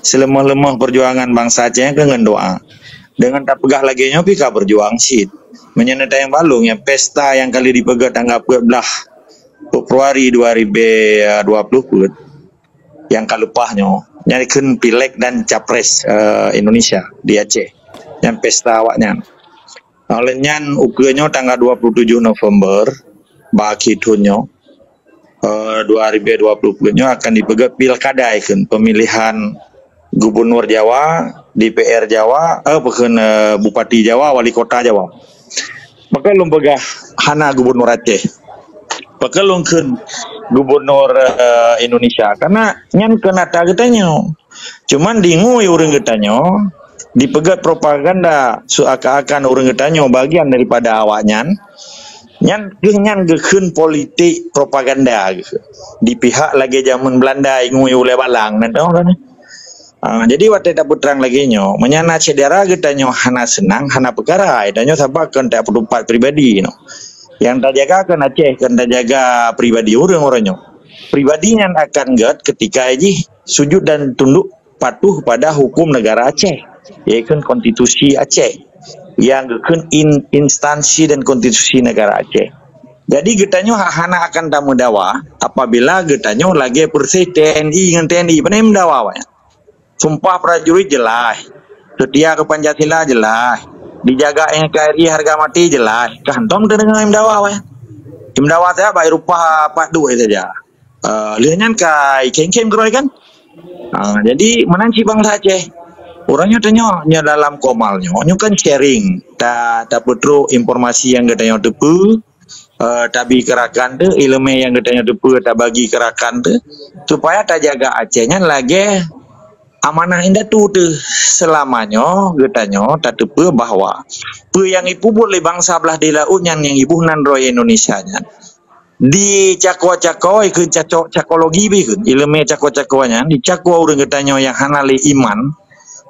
selemah-lemah perjuangan bangsa Aceh dengan doa. Dengan tak pegah lagi nya pika berjuang sit. Menyeneta yang balung yang pesta yang kali dipegat tanggal 14 Februari 2020 pun yang kalupahnya nyarikan pilek dan capres Indonesia di Aceh. Yang pesta awaknya. Olehnya ukenya tanggal 27 November bagi tunyo 2020 akan dipegat pilkada ikan pemilihan Gubernur Jawa, DPR Jawa, Bupati Jawa, Wali Kota Jawa. Maka lumpegah hana Gubernur Aceh. Maka lungkeun Gubernur Indonesia karena nyan kenata katanya. Cuman dingui urang katanya dipegat propaganda seakan-akan urang katanya bagian daripada awaknya. Nyan gekeun politik propaganda gitu. Di pihak lagi zaman Belanda ingui oleh balang dan tahu kan. Jadi waktu tak putrang lagi nyo, menyana cedera kita nyo hana senang, hana perkara, dan nyo sabak kan tak perlupat pribadi, no. Yang tak jaga kan Aceh, kan tak jaga pribadi orang nyo. Pribadinya akan get ketika aji sujud dan tunduk patuh pada hukum negara Aceh, yaitu konstitusi Aceh, yang gekun instansi dan konstitusi negara Aceh. Jadi kita nyo hana akan tamu dawa apabila kita nyo lagi bersih TNI dengan TNI, benar mendawa ya. Sumpah prajurit jelas, setia ke Pancasila jelas, dijaga NKRI harga mati jelas. Kantom dengan imdawa ya. Imdawa saya baik rupa Pak Dua saja. Lihatnya kai kem geroy kan. Jadi menanci bangsa Aceh. Orangnya tanya dalam komalnya, nyo kan sharing, tak perlu informasi yang katanya tepu. Tabi kerakan tu ilmu yang katanya tepu tak bagi kerakan tu supaya tak jaga Acehnya lagi amanah indah tu selamanya getanya tak tepe bahwa pe yang ibu boleh bangsa belah di lautnya yang ibu nan roy Indonesia nya di cakwa-cakwa ke cakologi be ilmu cakwa-cakwanya di cakwa urang getanya yang hanali iman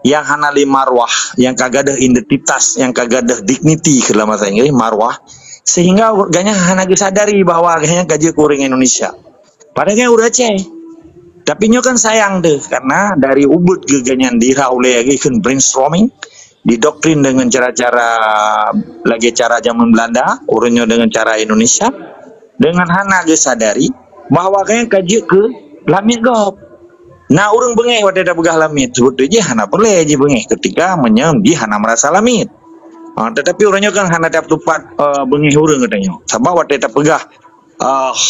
yang hanali marwah yang kagadah identitas yang kagadah dignity ke dalam bahasa Inggris marwah sehingga warganya hana sadari bahwa agaknya gaji kuring Indonesia padahal udah Aceh. Tapi nyo kan sayang deh karena dari ubud geganyan dira oleh lagi kan brainstorming didoktrin dengan cara-cara lagi cara zaman Belanda urunyo dengan cara Indonesia dengan hana ge sadari bahwa kayak kaji ke lamit gop. Nah urang bengeh wada da begah lamit sebut je hana perle je bengeh ketika menyem di hana merasa lamit. Tetapi urunyo kan hana dapat tepat bengeh urang katanya. Sabab wada da pegah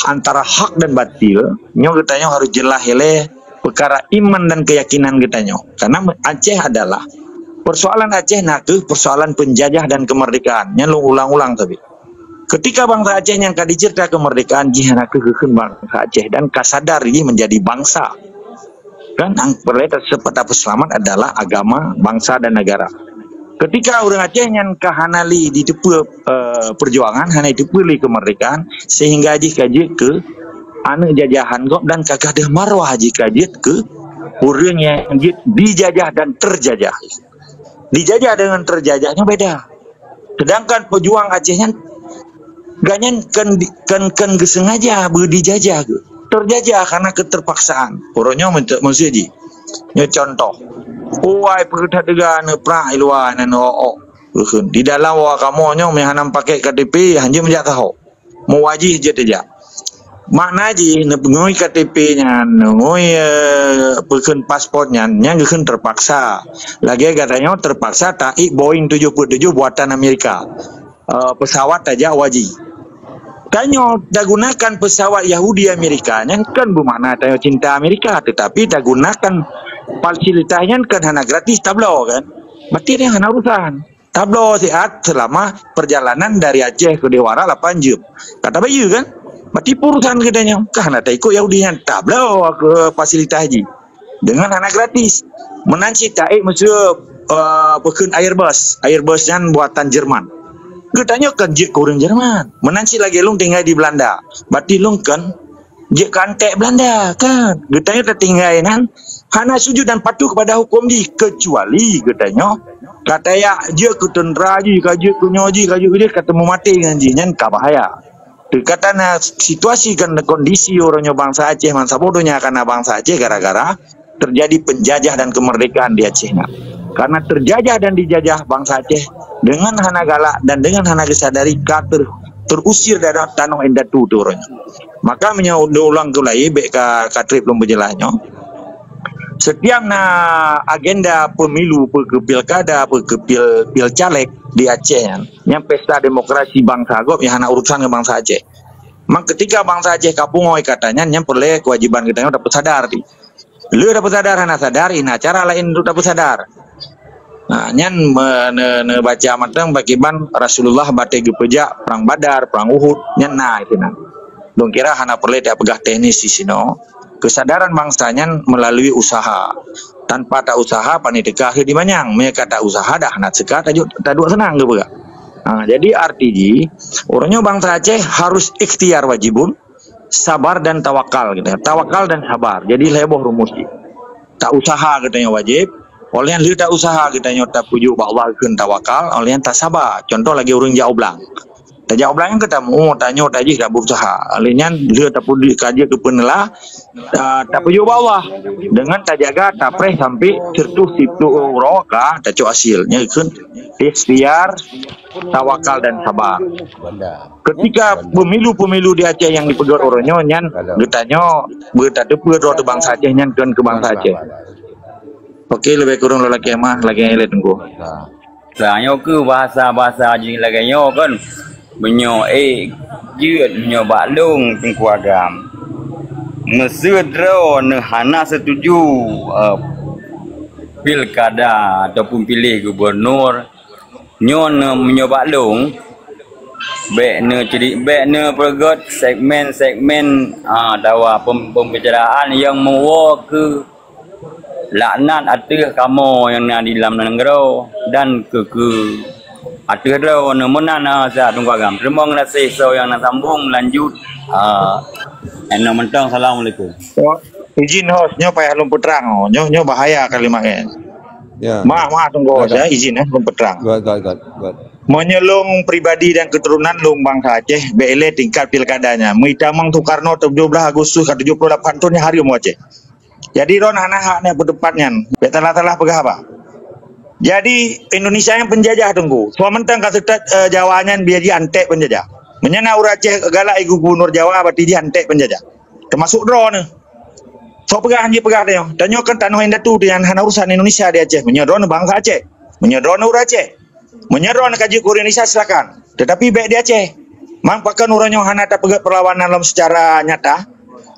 antara hak dan batil, nyo katanya harus jelas hele perkara iman dan keyakinan katanya. Karena Aceh adalah persoalan Aceh naku persoalan penjajah dan kemerdekaan. Nyo ulang-ulang tapi. Ketika bangsa Aceh yang dicerita kemerdekaan jihana kekeun bangsa Aceh dan kasadar ini menjadi bangsa. Kan ang perleta sepeta selamat adalah agama, bangsa dan negara. Ketika orang Aceh yang kahanali di tepu perjuangan, hanya tepu kemerdekaan, sehingga jika ke anu jajahan kok dan kagadah marwah jika ke orang yang dijajah dan terjajah. Dijajah dengan terjajahnya beda. Sedangkan pejuang Acehnya ganyan kan gesengaja berdijajah terjajah karena keterpaksaan. Orangnya maksudnya contoh. Uai perdagangan pra iluan di dalam wa kamu nyo mehanam pakai KTP hanya menjak tahu mau wajib je teja makna ji ngoi KTP nya ngoi peken paspornya nya geun terpaksa lagi katanya terpaksa tai Boeing 77 buatan Amerika pesawat aja wajib tanyo dah gunakan pesawat Yahudi Amerika nya kan bermakna tanyo cinta Amerika tetapi dah gunakan fasilitasnya kan hanya gratis tablo kan berarti dia hanya urusan tablo sehat selama perjalanan dari Aceh ke Dewara 8 jam kata bayu kan berarti urusan katanya karena tak ikut Yahudinya tablo ke fasilitas haji dengan hanya gratis menanci taik maksud peken Airbus yang buatan Jerman katanya kan je kurang Jerman menanci lagi lung tinggal di Belanda berarti lung kan je kantek Belanda kan katanya tertinggalin hana sujud dan patuh kepada hukum di kecuali katanya je ketendra ji kaje kunyoji kaje dia ketemu mati dengan jinyan ka bahaya. Katana situasi kan kondisi orangnya bangsa Aceh mangsa bodohnya karena bangsa Aceh gara-gara terjadi penjajah dan kemerdekaan di Aceh. Karena terjajah dan dijajah bangsa Aceh dengan hana galak dan dengan hana kesadari terusir dari tanah endatu turunnya. Maka ulang tulai beka katrip belum berjelasnya. Setiap agenda pemilu, ke pilkada, ke pil caleg di Aceh, yang pesta demokrasi bangsa agop, yang anak urusan ke bangsa Aceh. Mak ketika bangsa Aceh kapungoi katanya, yang perlu kewajiban kita dapat sadar di. Lu dapat sadar, anak sadar, cara lain untuk dapat sadar. Nah, nyan baca matang bagiban Rasulullah bategi pejak perang Badar, perang Uhud, nyan itu Dong kira hana perlu dia pegah teknis di sini. Kesadaran bangsanya melalui usaha. Tanpa tak usaha panitika di manyang. Mereka tak usaha dah nak sekat tak dua senang ke pegah. Nah, jadi artinya orangnya bangsa Aceh harus ikhtiar wajibun, sabar dan tawakal gitu. Tawakal dan sabar. Jadi leboh rumus. Tak usaha katanya wajib. Oleh yang tak usaha katanya tak pujuk Allah kun tawakal. Oleh yang tak sabar. Contoh lagi orang jauh belang. Tajak belakang ketemu tanya tajik tak berusaha. Alihnya dia tak perlu dikaji ke penelah tak perlu bawah dengan tajaga tapre sampai certuh situ roka tak cok hasilnya kan ikhtiar tawakal dan sabar. Ketika pemilu di Aceh yang dipegang orangnya nyan ditanya bertanya berdoa bangsa Aceh nyan ke bangsa Aceh. Oke lebih kurang lelaki mah lagi yang tunggu. Saya ke bahasa je lagi kan. Menyo jut menyo baklung tengku agam mesedro hana setuju pilkada ataupun pilih gubernur nyo menyo baklung bek ne pergot segmen dawa pembicaraan yang membawa ke laknat atas kamu yang di dalam negara dan ke atur dah mana saya tunggu agam. Terima kasih so yang nak sambung lanjut. Eno mentang assalamualaikum. Izin host nyo payah lumpur terang nyo bahaya kalimatnya. Ya. Maaf tunggu host ya izin lumpur terang. God. Menyelung pribadi dan keturunan lung bangsa Aceh BLE tingkat pilkadanya. Muitamang Soekarno 17 Agustus 78 tahunnya hari mu Aceh. Jadi ron anak-anaknya berdepatnya. Betalah pegah apa? Jadi Indonesia yang penjajah tunggu. Sementara kasetat Jawanya biar dia antek penjajah. Menyana ura Aceh galak gubernur Jawa berarti dia antek penjajah. Termasuk drone. So pegah dia. Tanya kan tanah yang datu dengan hana urusan Indonesia di Aceh. Menyodron bangsa Aceh. Menyodron ura Aceh. Menyodron kaji ke Indonesia silakan. Tetapi baik di Aceh. Mampakkan uranya hana tak pegat perlawanan dalam secara nyata.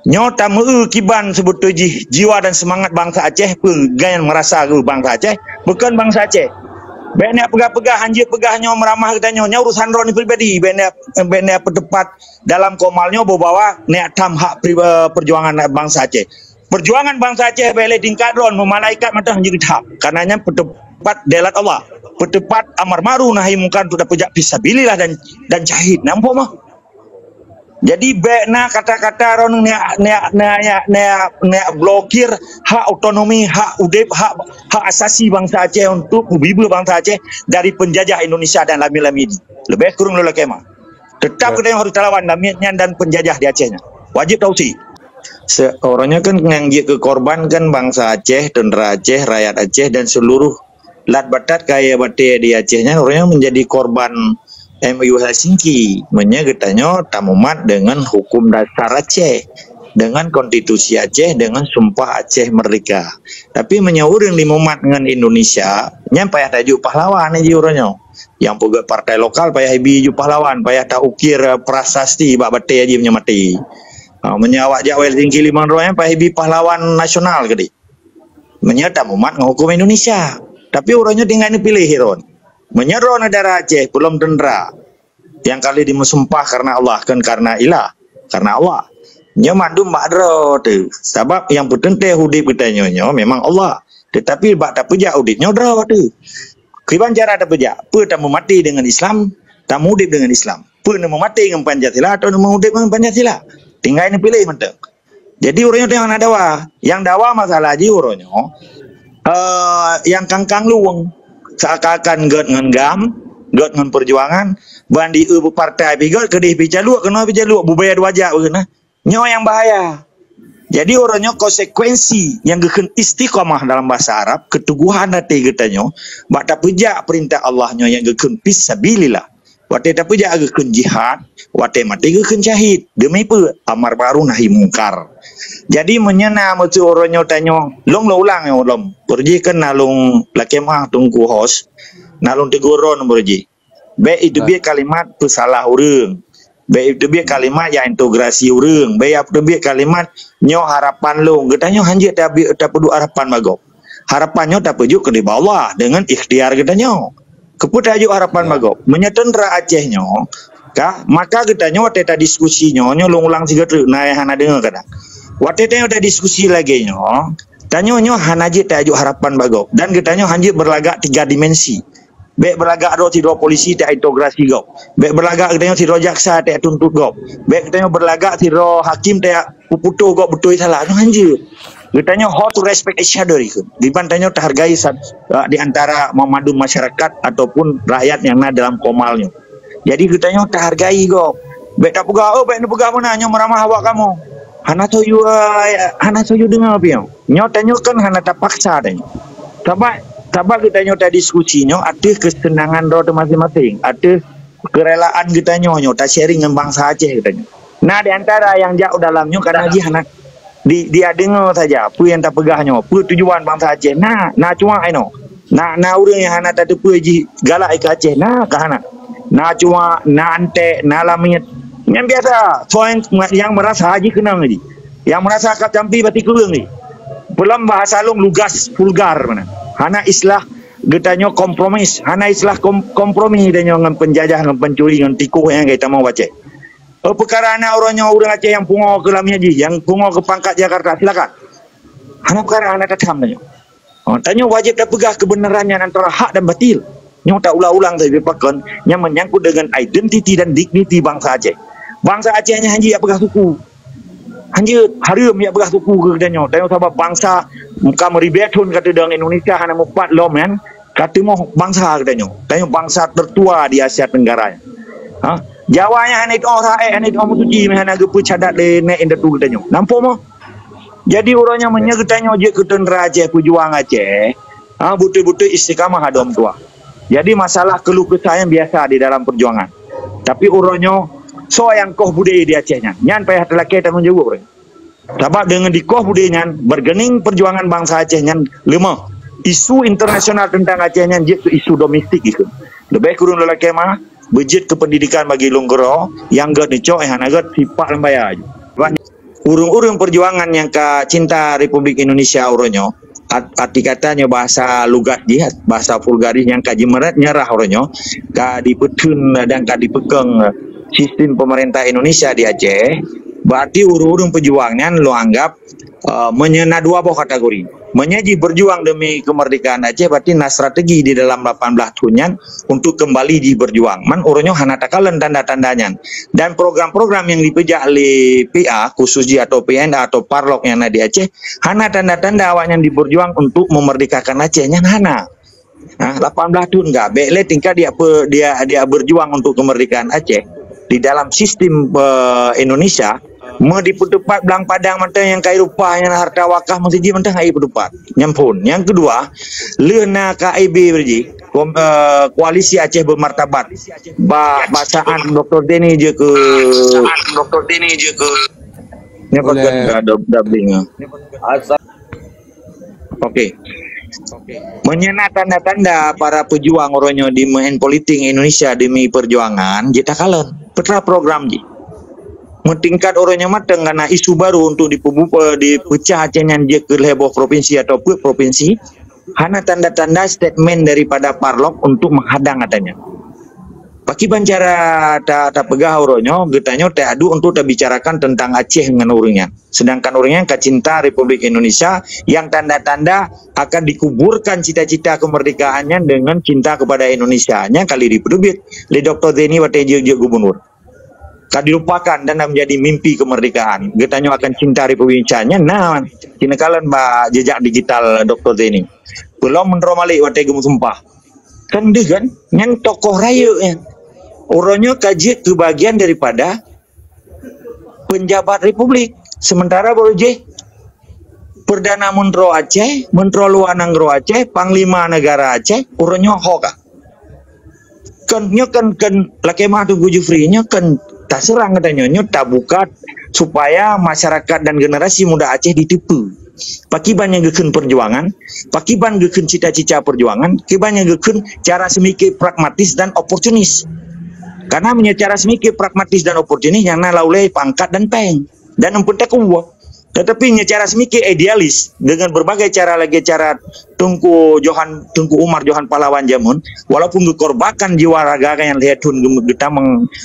Nyota kiban sebut jiwa dan semangat bangsa Aceh pegang merasa ke bangsa Aceh bukan bangsa Aceh. Benak pegah-pegah anjir pegahnya meramah katanya urusan roni pribadi benak bertepat dalam komalnya bawa nek tam hak perjuangan bangsa Aceh. Perjuangan bangsa Aceh bele tingkat ron memalaikat mata anjir hak karenanya bertepat delat Allah. Bertepat amar ma'ruf nahi munkar untuk dapat fisabilillah dan jahid nampak mah. Jadi bekna kata-kata ron blokir hak otonomi, hak udep, hak asasi bangsa Aceh untuk bibu bangsa Aceh dari penjajah Indonesia dan lami-lami ini. Lebih kurang lelaki mah. Tetap kita yang harus lawan laminya dan penjajah di Acehnya. Wajib tahu sih. Seorangnya kan nganggi ke korban kan bangsa Aceh, tentara Aceh, rakyat Aceh dan seluruh lat batat kaya bate di Acehnya orangnya menjadi korban MUU Helsinki menyegetanya tamumat dengan hukum dasar Aceh dengan konstitusi Aceh dengan sumpah Aceh merdeka tapi menyauring limumat dengan Indonesia nyampai tajuk pahlawan aja orangnya yang pegawai partai lokal payah biju pahlawan payah tak ukir prasasti bak bate aja menyamati menyawak jak Helsinki 5 rohnya payah bi pahlawan nasional gede menyerta umat menghukum Indonesia tapi orangnya tinggal pilih Hiron menyerah negara Aceh belum tentera yang kali dimusumpah karena Allah kan karena ilah karena Allah nyamandum madro tu sebab yang petente hudip kita nyonya memang Allah tetapi bak tak pejak hudipnya dro tu kiban cara tak pejak tamu mati dengan Islam tamu hudip dengan Islam tamu mati dengan Pancasila atau tamu hudip dengan Pancasila tinggal ini pilih menteng jadi urangnya tu yang dawa masalah ji urangnya yang kangkang luweng seakan-akan god ngengam god ngan perjuangan bandi partai pi god kedih pi caluk kena pi caluk bubaya wajah kena nyo yang bahaya Jadi orangnya konsekuensi yang geken istiqamah dalam bahasa Arab, keteguhan hati getanyo, bak tak pejak perintah Allahnya yang geken fisabilillah. Wate tak pejak geken jihad, wate mati geken syahid. Demi apa? Amar ma'ruf nahi mungkar. Jadi menyena mesti orangnya tanyo, long lo ulang ya long. Pergi kan nalung lakemah tunggu host, nalung teguron pergi. Baik itu biar kalimat pesalah orang. Baik itu biar kalimat yang integrasi orang. Baik itu biar kalimat nyo harapan lo. Getanya hanjit tak perlu harapan magok. Harapannya tak perlu ke di bawah dengan ikhtiar getanya. Keput ajuk harapan magok. Menyetendra Acehnya. Maka getanya waktu ta diskusinya nyo ulang siga terus nah hana dengar kata. Waktu tanya udah diskusi lagi nyo. Tanyo nyo hanajit tak ajuk harapan magok. Dan getanya hanjit berlagak 3 dimensi. Baik berlagak ada tiro polisi tak integrasi gop. Baik berlagak katanya tiro jaksa tak tuntut gop. Baik katanya berlagak tiro hakim tak puputu gop betul salah. Itu anjir. Katanya how to respect each other itu. Dibantanya terhargai di antara memadu masyarakat ataupun rakyat yang ada dalam komalnya. Jadi katanya terhargai gop. Baik tak pegah, baik nak pegah mana nyo meramah awak kamu. Hana soyu dengar apa yang? Nyo tanya kan hana tak paksa tanya. Tabak kita nyo tak diskusinya, ada kesenangan roda masing-masing, ada kerelaan kita nyo tak sharing dengan bangsa Aceh kita nyo. Nah di antara yang jauh dalamnya karena dia dengar saja, apa yang tak pegahnya, apa tujuan bangsa Aceh. Nah cuma ino, nah orang yang hana tak tepu ji galak ke Aceh, nah kahana, nah cuma ante, lamit, yang biasa, soal yang merasa haji kenal ni, yang merasa kat campi batik kurang ni, belum bahasa long lugas vulgar mana. Hana islah getanyo kompromis, hana islah kompromi danyo dengan penjajah, dengan pencuri, dengan tikus yang kita mau baca. Perkara anak orang Aceh yang pungo ke Lami Haji, yang pungo ke pangkat Jakarta, silakan. Hana perkara anak tatam danyo. Tanyo wajib dah pegah kebenarannya antara hak dan batil. Nyo tak ulang-ulang saya pakai yang menyangkut dengan identiti dan dignity bangsa Aceh. Bangsa Aceh hanya Haji yang pegah suku. Hanya harum yang pegah suku ke danyo. Tanyo sebab bangsa muka meribetun kata dengan Indonesia hanya mupat lom kan kata mau bangsa katanya bangsa tertua di Asia Tenggara. Jawanya hanya itu orang hanya itu orang suci hanya gepu cadat le nek indetu katanya. Nampak mo? Jadi orangnya menyertanya je ketendera Aceh pejuang Aceh. Betul-betul istiqamah hadam tua. Jadi masalah keluh kesah yang biasa di dalam perjuangan. Tapi orangnya so yang koh budaya di Acehnya. Nyan payah telaki tanggung jawab. Sebab dengan dikoh budenya bergening perjuangan bangsa Aceh yang lemah. Isu internasional tentang Aceh yang itu isu domestik itu. Lebih kurang lelaki mah budget kependidikan bagi Lunggero yang gak dicok yang agak sifat lembaya aja. Urung-urung perjuangan yang ke cinta Republik Indonesia uronyo arti katanya bahasa lugat jihad, bahasa vulgaris yang kaji merat nyerah uronyo ka dipetun dan ka dipegang sistem pemerintah Indonesia di Aceh. Berarti urung-urung perjuangan lo anggap menyena dua buah kategori. Menyaji berjuang demi kemerdekaan Aceh berarti strategi di dalam 18 tahunnya untuk kembali di berjuang. Man urungnya hana takalan tanda-tandanya. Dan program-program yang dipejak oleh PA khususnya atau PNA atau Parlok yang ada di Aceh hana tanda-tanda awaknya di berjuang untuk memerdekakan Acehnya hana. 18 tahun enggak. Bekle tingkat dia berjuang untuk kemerdekaan Aceh di dalam sistem Indonesia. Mau diputupat belang padang mentang yang kaya rupah yang harta wakaf masih di mentang air putupat nyampun. Yang kedua lena KIB berji koalisi Aceh bermartabat basaan Dr. Deni je ke ni pakai dubbing. Okey. Menyena tanda-tanda para pejuang orangnya di main politik Indonesia demi perjuangan kita kalen petra program ji mentingkat orangnya matang karena isu baru untuk dipecah Acehnya je ke level provinsi atau provinsi hana tanda-tanda statement daripada Parlok untuk menghadang katanya. Paki bancara tak pegah orangnya getanya tak adu untuk tak bicarakan tentang Aceh dengan orangnya. Sedangkan orangnya kacinta Republik Indonesia yang tanda-tanda akan dikuburkan cita-cita kemerdekaannya dengan cinta kepada Indonesianya kali dipedubit oleh Dr. Deni Wateje Gubernur. Dilupakan dan menjadi mimpi kemerdekaan. Getanya akan cinta Republik Indonesia. Nah, kinakalan ba jejak digital Dr. Deni. Belum meneromalik watai gemu sumpah. Kan dia kan, yang tokoh raya ya. Orangnya kaji ke bagian daripada penjabat Republik. Sementara baru je Perdana Menteri Aceh, Menteri Luar Negeri Aceh, Panglima Negara Aceh, urangnya hoka. Kan laki mah Tunku Jufri nya kan tak serang katanya nya tak buka supaya masyarakat dan generasi muda Aceh ditipu. Pakiban yang geken perjuangan, pakiban geken cita-cita perjuangan, pakiban yang geken cara semikir pragmatis dan oportunis. Karena cara semikir pragmatis dan oportunis yang laulai pangkat dan peng dan empuntek kuwa. Tetapi cara semikir idealis dengan berbagai cara lagi cara Tunku Umar Johan pahlawan jamun, walaupun dikorbankan jiwa raga yang lihat kita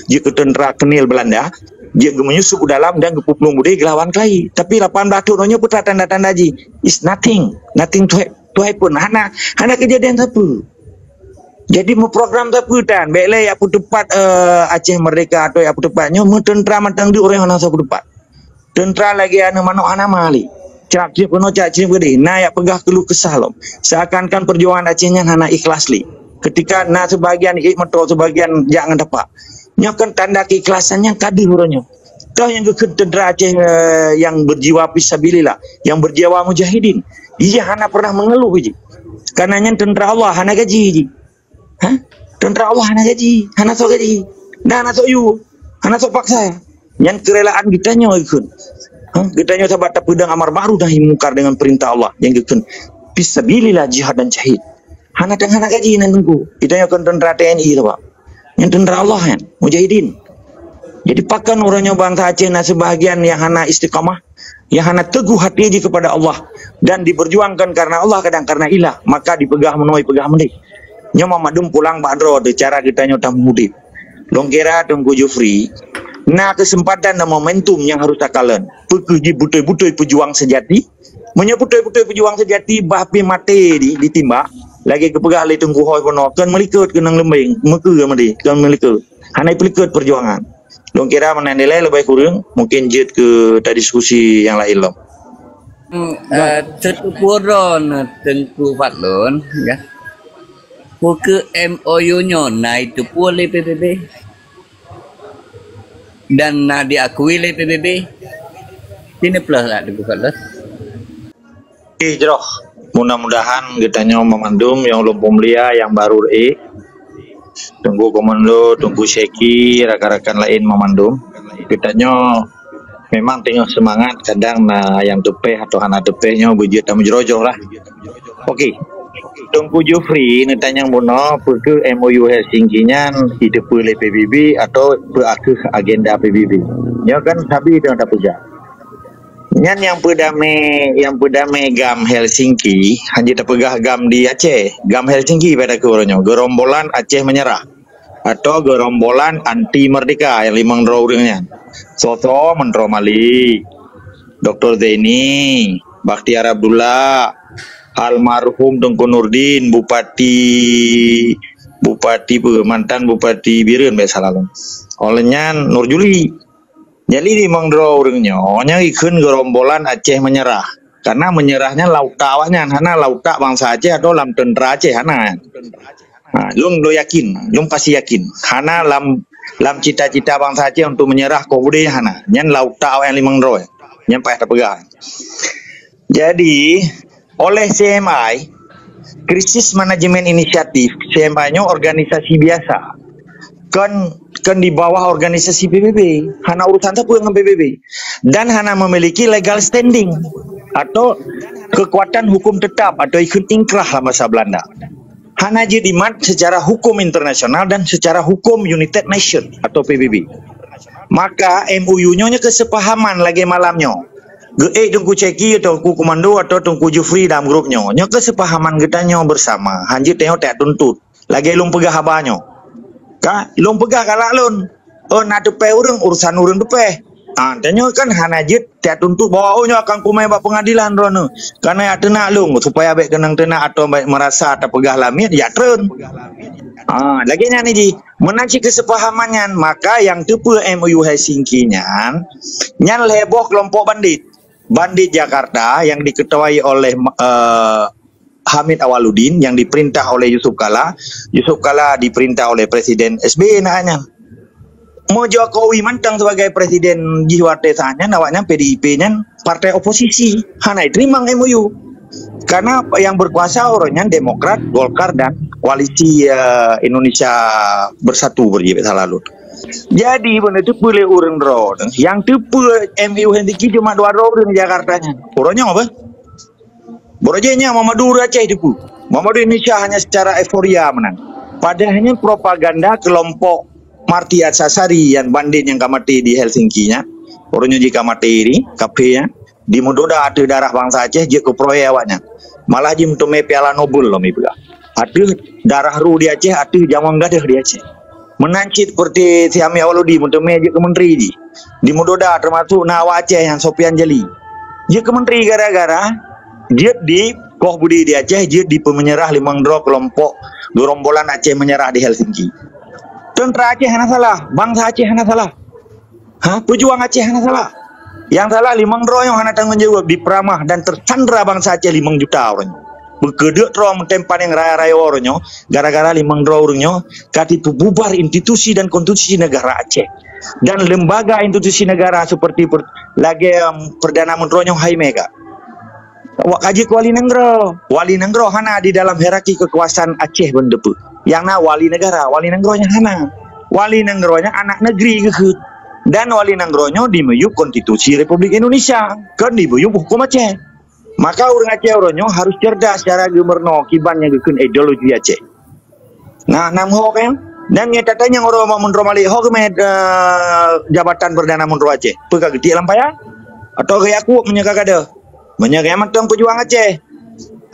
jika tentera kenil Belanda, dia menyusup dalam dan gepuplung budi gelawan klai. Tapi 18 tahunnya putra tanda-tanda ji is nothing to happen. Hana kejadian apa? Jadi mau program tapi dan belai aku tepat Aceh Merdeka atau aku tepatnya tentera matang di orang yang aku tepat. Tentera lagi anu manok ana mali. Cak cip kono cak cip gede. Nah ya pegah keluh kesah lom. Seakan-akan perjuangan Acehnya hana ikhlas li. Ketika sebagian metro sebagian jangan dapat. Nyokan tanda keikhlasannya kadi huronyo. Kau yang ke tentera Aceh yang berjiwa fisabilillah, yang berjiwa mujahidin. Iya hana pernah mengeluh ji. Karenanya tentera Allah hana gaji ji. Hah? Tentera Allah hana gaji, hana so gaji. Nah hana so yu, hana so paksa. Yang kerelaan kita nyo ikut. Kita nyo sahabat pedang amar ma'ruf nahi mungkar dengan perintah Allah yang ikut. Fisabilillah jihad dan jahid. Hana gaji nan tunggu. Kita nyo kan tentera TNI lah Pak. Yang tentera Allah kan, mujahidin. Jadi pakan orangnya bangsa Aceh nah sebahagian yang hana istiqamah, yang hana teguh hati aja kepada Allah dan diperjuangkan karena Allah kadang karena ilah, maka dipegah menoi pegah mendik. Nyo mamadum pulang badro de cara kita nyo tam mudik. Longkira Tunku Jufri. Nah kesempatan dan momentum yang harus takalan. Pergi butoi-butoi pejuang sejati. Menyebutoi-butoi pejuang sejati bahpi mati ditimbak. Lagi kepegah oleh Tunku Hoi Pono. Kan melikut kenang lembing. Meka madi. Kan melikut. Hanai pelikut perjuangan. Long kira menandilai lebih kurang. Mungkin jet ke tadi diskusi yang lain loh. Terpuron Tengku Fatlon. Ya. Ke MOU-nya. Nah itu boleh PBB. Dan diakui oleh PBB. Ini plus lah dibuka. Jroh. Mudah-mudahan kita memandum yang lumpum lia yang baru Tunggu komando, tunggu Seki, rakan-rakan lain memandum. Kita memang tengok semangat kadang yang tepeh atau hana tepehnya bujut tamu jerojoh lah. Oke. Tunku Jufri nitanya muno ke MOU Helsinki-nya hidup oleh PBB atau ke agenda PBB. Ya kan sabi itu ada puja. Nyan yang pedame gam Helsinki hanya terpegah gam di Aceh. Gam Helsinki pada keurangnya gerombolan Aceh menyerah atau gerombolan anti merdeka yang limang drawingnya. Soto Mentro Mali, Dr. Zaini, Bakhtiar Abdullah, almarhum Tunku Nurdin, mantan Bupati Birun besalalon. Olehnya Nur Juli. Jadi di mangdro urangnya, nya ikun gerombolan Aceh menyerah. Karena menyerahnya lauta awaknya, hana lauta bangsa Aceh atau lam tentera Aceh hana. Nah, lum do yakin, lum pasti yakin. Hana lam cita-cita bangsa Aceh untuk menyerah kau budaya hana. Nyan lauta awak yang limang dro. Nyan payah terpegang. Jadi oleh CMI, Krisis Manajemen Inisiatif, CMI-nya organisasi biasa. Kan di bawah organisasi PBB. Hana urusan apa dengan PBB. Dan hana memiliki legal standing atau kekuatan hukum tetap atau ikut ingkrah lah bahasa Belanda. Hana jedimat secara hukum internasional dan secara hukum United Nation atau PBB. Maka MOU-nya kesepahaman lagi malamnya. Tungku Ceki atau Tungku Komando atau Tungku Jufri dalam grupnya. Nya kesepahaman kita bersama. Hanjit tengok tak tuntut. Lagi lung pegah habanyo. Lung pegah kalak lun. Nak depeh urang urusan urang depeh. Tanya kan hanajit tak tuntut bawa akan kumai bak pengadilan rono. Karena ya tenak lung supaya baik kenang tenak atau baik merasa tak pegah lamit ya trun. Lagi ni ji menaci kesepahamannya maka yang tepu MOU Helsinki-nya nyan heboh kelompok bandit Jakarta yang diketuai oleh Hamid Awaludin yang diperintah oleh Yusuf Kala. Yusuf Kala diperintah oleh Presiden SBY naknya. mau Jokowi mantang sebagai presiden Jiwarte sahnya nawaknya PDIP-nya partai oposisi hana terima MOU karena yang berkuasa orangnya Demokrat, Golkar dan koalisi Indonesia Bersatu berjibet lalu. Jadi benar itu boleh orang ro yang tipe MOU hentiki cuma 2 orang di Jakartanya orangnya apa? Borojenya Muhammadu Aceh itu Muhammadu Indonesia hanya secara euforia menang padahalnya propaganda kelompok Marty Atsasari yang bandit yang kamati di Helsinki-nya. Orangnya jika mati ini, KP-nya. Di mudoda ada darah bangsa Aceh, dia ke proyek awaknya. Malah jim tume piala Nobel loh, misalnya. Ada darah ru di Aceh, ada jamang gadah di Aceh. Menancit seperti si Ami Awaludi, mutume dia ke menteri di. Di mudoda termasuk Nawa Aceh yang Sopian Jali. Dia ke menteri gara-gara, dia di Koh Budi di Aceh, dia di pemenyerah Limangdro kelompok gerombolan Aceh menyerah di Helsinki. Tentara Aceh hana salah, bangsa Aceh hana salah. Pejuang Aceh hana salah. Yang salah Limangdro yang hana tanggung jawab di peramah dan tersandra bangsa Aceh 5 juta orang. Bekedek terang tempat yang raya-raya orangnya, gara-gara Limangdro orangnya, kati bubar institusi dan konstitusi negara Aceh. Dan lembaga institusi negara seperti lagi Perdana Menterinya Haimega. Kaji Wali Nenggro hana di dalam hierarki kekuasaan Aceh bendepu. Yang wali negara, wali Nenggronya hana. Wali Nenggronya anak negeri gitu. Dan wali Nenggronya dimeyup konstitusi Republik Indonesia. Kan dimeyup hukum Aceh. Maka orang Aceh orangnya harus cerdas secara gubernur kibannya gitu ideologi Aceh. Nah, namho kan dan ngetatanya orang mau menteri malik ho jabatan Perdana Menteri Aceh. Pega gede lampaya atau kayak aku menyakada. Menyakaya mantang pejuang Aceh.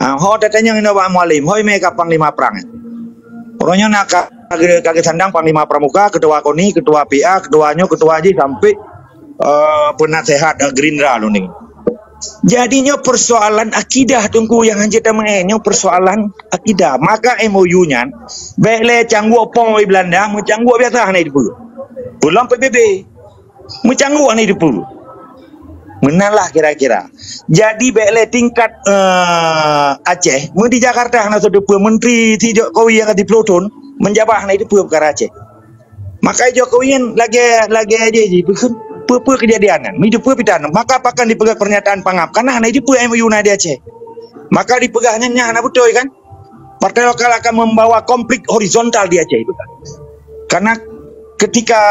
Ho tatanya ngino Pak Mualim, hoi mereka panglima perang. Orangnya nak kagak sandang panglima pramuka, ketua KONI, ketua PA, ketuanya, ketua Haji sampai penasehat Gerindra loh nih. Jadinya persoalan akidah tunggu yang hanya temennya persoalan akidah. Maka MOU-nya bele canggu opong di Belanda, mencanggu biasa hanya itu. Belum PBB. Mencanggu hanya itu. Menalah kira-kira. Jadi bele tingkat Aceh, di Jakarta hanya sudah menteri si Jokowi yang di Pluton menjabat hanya itu perkara Aceh. Maka Jokowi lagi aja bukan kejadian, hidup pidan. Maka akan dipegang pernyataan pangap karena hanya itu MOU di Aceh. Maka dipegahnya hanya betul kan? Partai lokal akan membawa konflik horizontal di Aceh itu kan. Karena ketika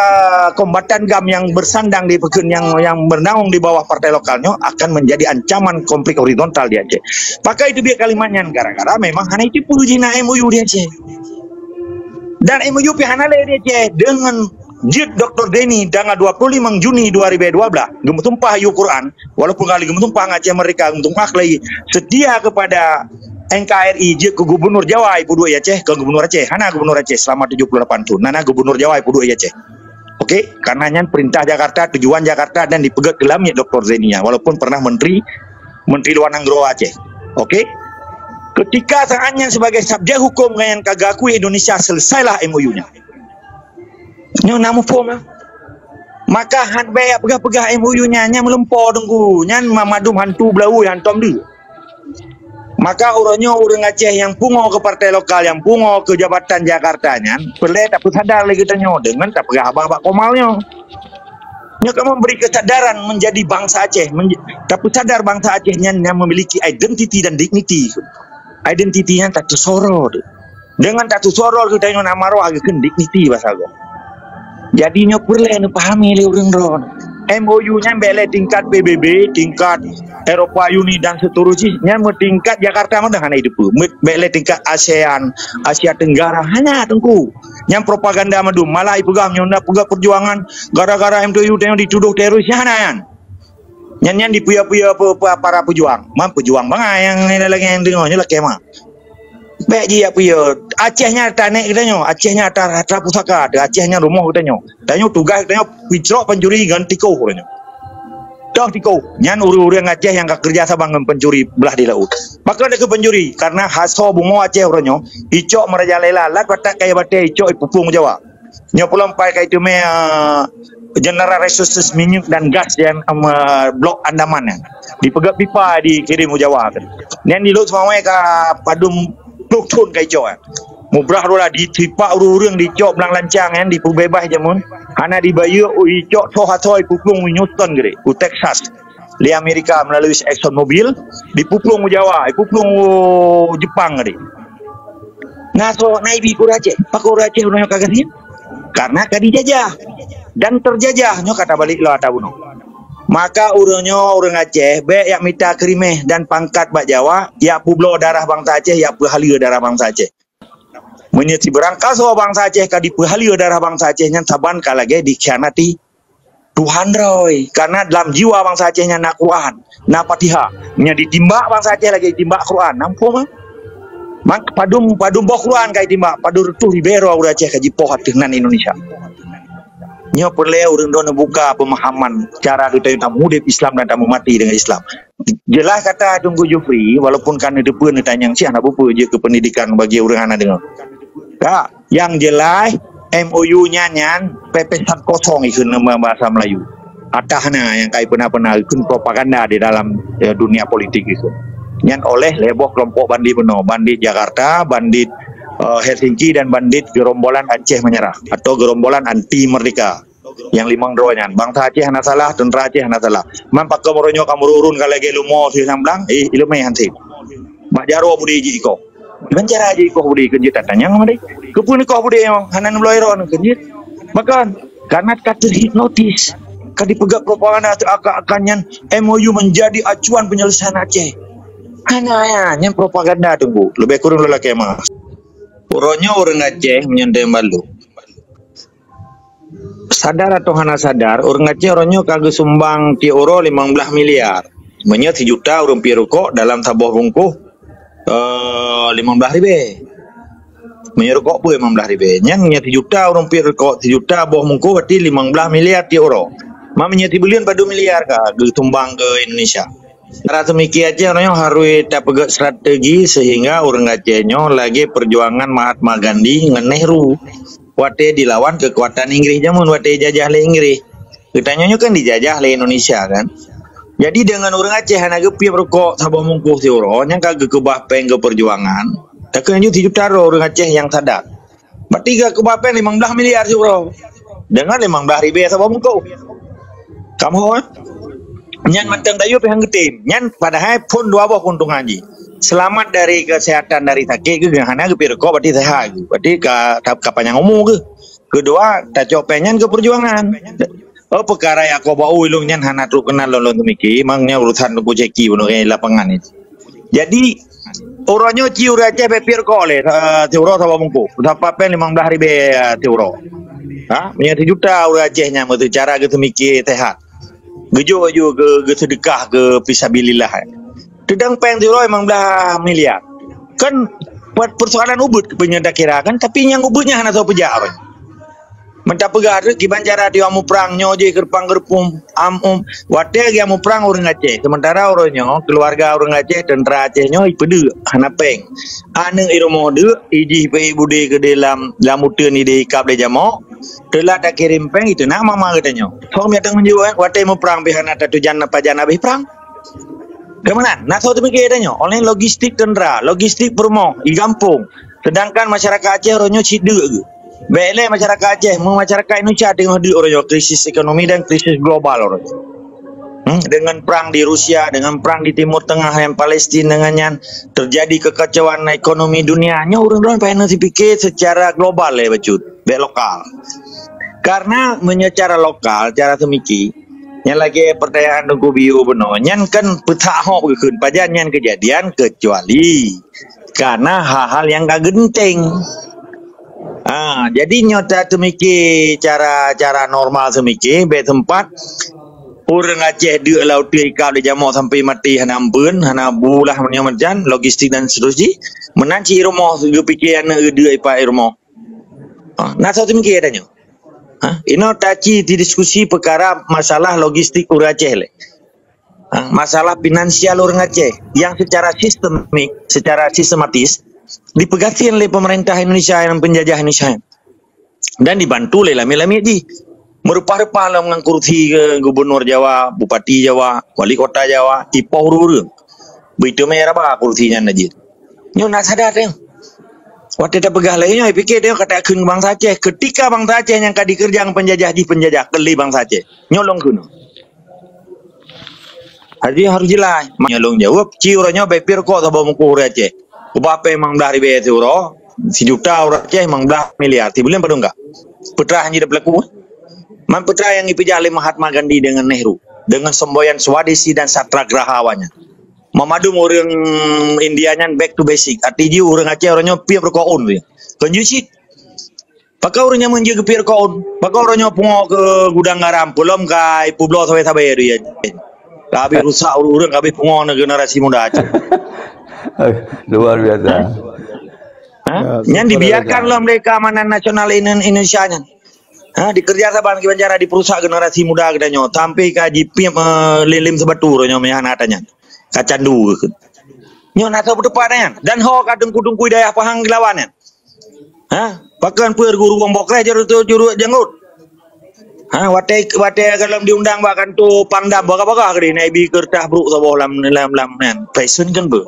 kombatan GAM yang bersandang di pegun yang bernaung di bawah partai lokalnya akan menjadi ancaman konflik horizontal di Aceh. Maka itu dia kalimatnya gara-gara memang hanya itu pujina MOU di Aceh. Dan MOU pihana di Aceh dengan Jid Dr. Denny tanggal 25 Juni 2012 gemutumpah yu Quran walaupun kali gemutumpah Aceh mereka gemutumpah lagi setia kepada NKRI ke Gubernur Jawa Ibu Dua Aceh ke Gubernur Aceh hana Gubernur Aceh selama 78 tahun nana Gubernur Jawa Ibu Dua Aceh. Oke, karenanya perintah Jakarta tujuan Jakarta dan dipegang gelamnya Dr. Zenia walaupun pernah menteri luar negeri Aceh. Oke. Ketika saatnya sebagai subjek hukum yang kagak akui Indonesia selesailah MOU-nya. Nyo namu form lah. Maka han bayak pegah-pegah MOU-nya nya melempor tunggu nyan mamadum hantu belau hantom du. Maka orangnya orang Aceh yang pungo ke partai lokal, yang pungo ke jabatan Jakartanya, perlu tak sadar lagi tanya dengan tak pegah abah komalnya. Nya kamu memberi kesadaran menjadi bangsa Aceh, tapi sadar bangsa Acehnya yang memiliki identiti dan dignity. Identitinya tak tersorot. Dengan tak tersorot kita yang nama roh agak dignity bahasa gue. Jadinya perlu pahami le orang ron. MOU-nya bele tingkat PBB, tingkat Eropa Uni dan seterusnya, tingkat Jakarta mana hanya itu, bele tingkat ASEAN, Asia Tenggara hanya tengku. Yang propaganda madu malah ipegang nyonda pegah perjuangan gara-gara MOU yang dituduh terorisnya hanya. Nyanyian dipuya-puya para pejuang, pejuang bang yang lagi yang dengarnya lah kemah. Baik dia punya Acehnya tanek katanya, Acehnya harta pusaka, Acehnya rumah katanya. Tanya tugas katanya picrok pencuri ganti kau katanya. Dah tikau, nyan uri-uri Aceh yang kerja sama dengan pencuri belah di laut. Maka ada ke pencuri karena haso bungo Aceh orangnya, icok merajalela, lat batak kayak batai icok ipupung Jawa. Nyo pulang pakai itu General Resources minyak dan gas yang blok Andaman ya. Dipegang pipa dikirim ke Jawa kan. Nyan di laut semua ka padum Pluton kai coa. Mubrah dola ditipak urang dicok belang lancang kan di bebas jamun. Hana dibayar dicok tohatoi puplung Houston gede, Texas. Di Amerika melalui Exxon Mobil dipuplung Jawa, dipuplung Jepang gede. Ngaso naibi ku Aceh, pakor Aceh urang kagasian. Karena dijajah dan terjajah nyo kata balik lo ata buno. Maka urangnya orang Aceh be yak minta kerimeh dan pangkat bak Jawa, yak publo darah bangsa Aceh, yak pehalia darah bangsa Aceh. Menyeti berangkas so bangsa Aceh ka dipehalia darah bangsa Aceh nya saban ka lagi dikhianati Tuhan roy. Karena dalam jiwa bangsa Aceh nya nak Quran, nak Fatihah, nya ditimbak bangsa Aceh lagi ditimbak Quran. Nampu mah. Mak padum boh Quran kai timbak, padu retuh libero urang Aceh ka jipoh dengan Indonesia. Nyo perlu urang dona buka pemahaman cara kita mudip Islam dan tamu mati dengan Islam. Jelas kata Tunggu Jufri, walaupun kan depan tanya sih anak bupu je ke pendidikan bagi urang anak dengar. Kak, yang jelas MOU-nya nyan pepesan kosong ikut nama bahasa Melayu. Atahna yang kai pernah ikut propaganda di dalam dunia politik itu. Nyan oleh leboh kelompok bandit beno, bandit Jakarta, bandit Helsinki dan bandit gerombolan Aceh menyerah atau gerombolan anti merdeka. Yang limang dronya bangsa Aceh hana salah, tentera Aceh hana salah. Mampak kemoronyo kamururun kalage lumo si samblang, ilmu hansi. Mak jaro budi ji iko. Dengan cara aja iko budi kenjit tanya ngamade. Kepun iko budi yang hanan mloiro kenjit. Makan karena kata hipnotis. Kadi pegak propaganda atau akannya MOU menjadi acuan penyelesaian Aceh. Hanya ya, yang propaganda tunggu. Lebih kurang lelaki mas. Uronyo orang Aceh menyandai malu. Sadar atau hana sadar, orang Aceh orangnya kagak sumbang ti euro 15 miliar. Sebenarnya 1 juta orang pirukok dalam sabuah bungkuh 15 ribu. Menyerukok pun 15 ribu. Yang 1 juta orang pirukok 1 juta buah bungkuh berarti 15 miliar ti euro. Mamanya 3 bilion pada 2 miliar kagak tumbang ke Indonesia. Cara semiki aja orangnya harus pegang strategi sehingga orang Acehnya lagi perjuangan Mahatma Gandhi dengan Nehru. Wate dilawan kekuatan Inggris jamun wate jajah le Inggris. Kitanya kan dijajah le Indonesia kan. Jadi dengan orang Aceh hana gepi berkok sabah mungkuh ti euro yang kagak kebah peng ke perjuangan. Tak kena 7 juta orang Aceh yang sadar. Berarti ke kebah peng 15 miliar euro. Dengan 15 ribu sabah mungkuh. Kamu kan? Nyan matang tayu pihang getin. Nyan padahal pun 2 buah kuntung haji. Selamat dari kesehatan dari sakit ke hana ke pirko berarti sehat. Berarti kapan yang ngomong ke. Kedua, tak copenyan ke perjuangan. Oh perkara ya ko bau ilung nyan hana tu kenal lolon tumiki, mangnya urusan ku ceki buno lapangan itu. Jadi orangnya ciur aja pe pirko le tiuro sama mungku. Dapat pen 15 ribu tiuro. Ha, punya 1 juta urang Acehnya meutu cara gitu mikir sehat. Gejo ke sedekah ke fisabilillah. Sedang peng tiuro 15 miliar. Kan buat persoalan ubud penyeda kira kan tapi yang ubudnya hana tahu pejar. Mentah pegar kiban cara dia mau perang nyoje kerpang gerpum wate dia mau perang orang Aceh. Sementara orangnya keluarga orang Aceh tentera Acehnya ipede hana peng. Ane iromode iji pe bude ke dalam lamuteun ide kap le jamo. Telah tak kirim peng itu nak mama katanya. Kau datang menjual wate mau perang behana tatu jana pajana beh perang. Kemana? Nak tahu tu mikirnya. Oleh logistik tentera, logistik permo, di kampung. Sedangkan masyarakat Aceh orangnya cide. Bele masyarakat Aceh, masyarakat Indonesia tengok di orangnya krisis ekonomi dan krisis global orangnya. Dengan perang di Rusia, dengan perang di Timur Tengah yang Palestina dengan yang terjadi kekacauan ekonomi dunianya orang-orang pengen dipikir secara global ya bacut, be lokal. Karena secara lokal, cara semiki. Yang lagi pertanyaan Tunggu Biu benar, nyan kan petahok keun pajan nyan kejadian kecuali karena hal-hal yang gak genting. Jadi nyata semiki cara normal semiki be tempat orang Aceh dia laut ikap di jamok sampai mati hana ampun hana bulah macam logistik dan seterusnya menanci rumah juga fikir anak dia ipa rumah. Nah satu semiki adanya. Ini taci di diskusi perkara masalah logistik orang Aceh le. Masalah finansial orang Aceh yang secara sistemik, secara sistematis dipegatin oleh pemerintah Indonesia yang penjajah Indonesia dan dibantu oleh lami-lami di merupa-rupa lah mengangkuti gubernur Jawa, bupati Jawa, wali kota Jawa, ipoh urung. Begitu merah bah kursinya najis. Nyo nak sadar deh. Waktu dia pegah lainnya, fikir dia kata kun bangsa Aceh. Ketika bangsa Aceh yang kadi kerjang penjajah di penjajah keli bangsa Aceh, nyolong kuno. Haji harus jelas. Nyolong jawab, ciurannya bepir kok sama mukur Aceh. Ubapa emang dari BT euro, si juta orang Aceh emang belah miliar. Tibulan pada enggak? Putra hanya berlaku. Man putra yang dipijak oleh Mahatma Gandhi dengan Nehru, dengan semboyan Swadesi dan Satyagraha awalnya. Memadum orang Indianya back to basic. Artinya orang Aceh orangnya pihak berkaun dia. Konjusit. Pakai orangnya menjaga pihak berkaun. Pakai orangnya pungo ke gudang garam. Belum kai pulau sampai dia. Kabeh rusak orang kabeh pungo generasi muda Aceh. Luar biasa. Yang dibiarkan lah mereka amanah nasional Indonesia nya. Dikerja saban ke penjara di perusahaan generasi muda katanya. Sampai kaji lilim sebetul orangnya mehanatanya. Kacandu nyo nasa berdepannya dan ho kadung-kudung kuidayah pahang gilawannya pakan per guru bombokre juru janggut wate kalau diundang bahkan tu pangdam baka kali nabi kertah bruk sabo lam nan passion kan bu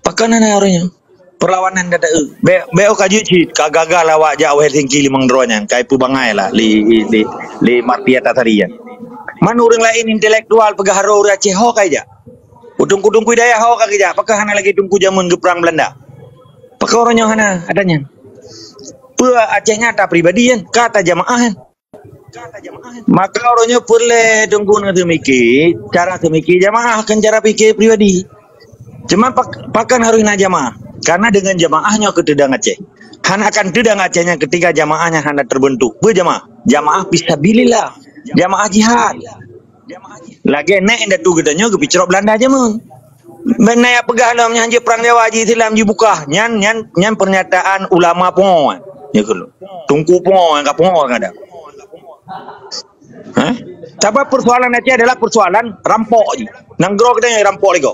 pakan ana orangnya perlawanan data beo kaji cit kagagal awak jauh Helsinki limang dronya kai pu bangai lah li Martia Tatarian. Mana orang lain intelektual pegaharo Aceh ho kaja. Udung-udung kuidaya ho kaja. Apakah hana lagi tungku zaman ke perang Belanda? Apakah orangnya hana adanya? Pua Acehnya tak pribadi kan, kata jamaah. Maka orangnya perle tunggu nanti mikir, cara semikir jamaah kan cara pikir pribadi. Cuma pakan harus na jamaah. Karena dengan jamaahnya ketedang Aceh. Hana akan tedang Acehnya ketika jamaahnya hana terbentuk. Berjamaah. Jamaah fisabilillah. Jamaah jihad. Lagi naik indah tu gedanya ke picerok Belanda aja mun. Benaya pegah dalamnya hanya perang Jawa haji Islam dibuka. Nyan pernyataan ulama pun. Ya kalau. Tungku pun enggak pun ada. Tapi persoalan Aceh adalah persoalan rampok. Nanggro kita rampok lagi.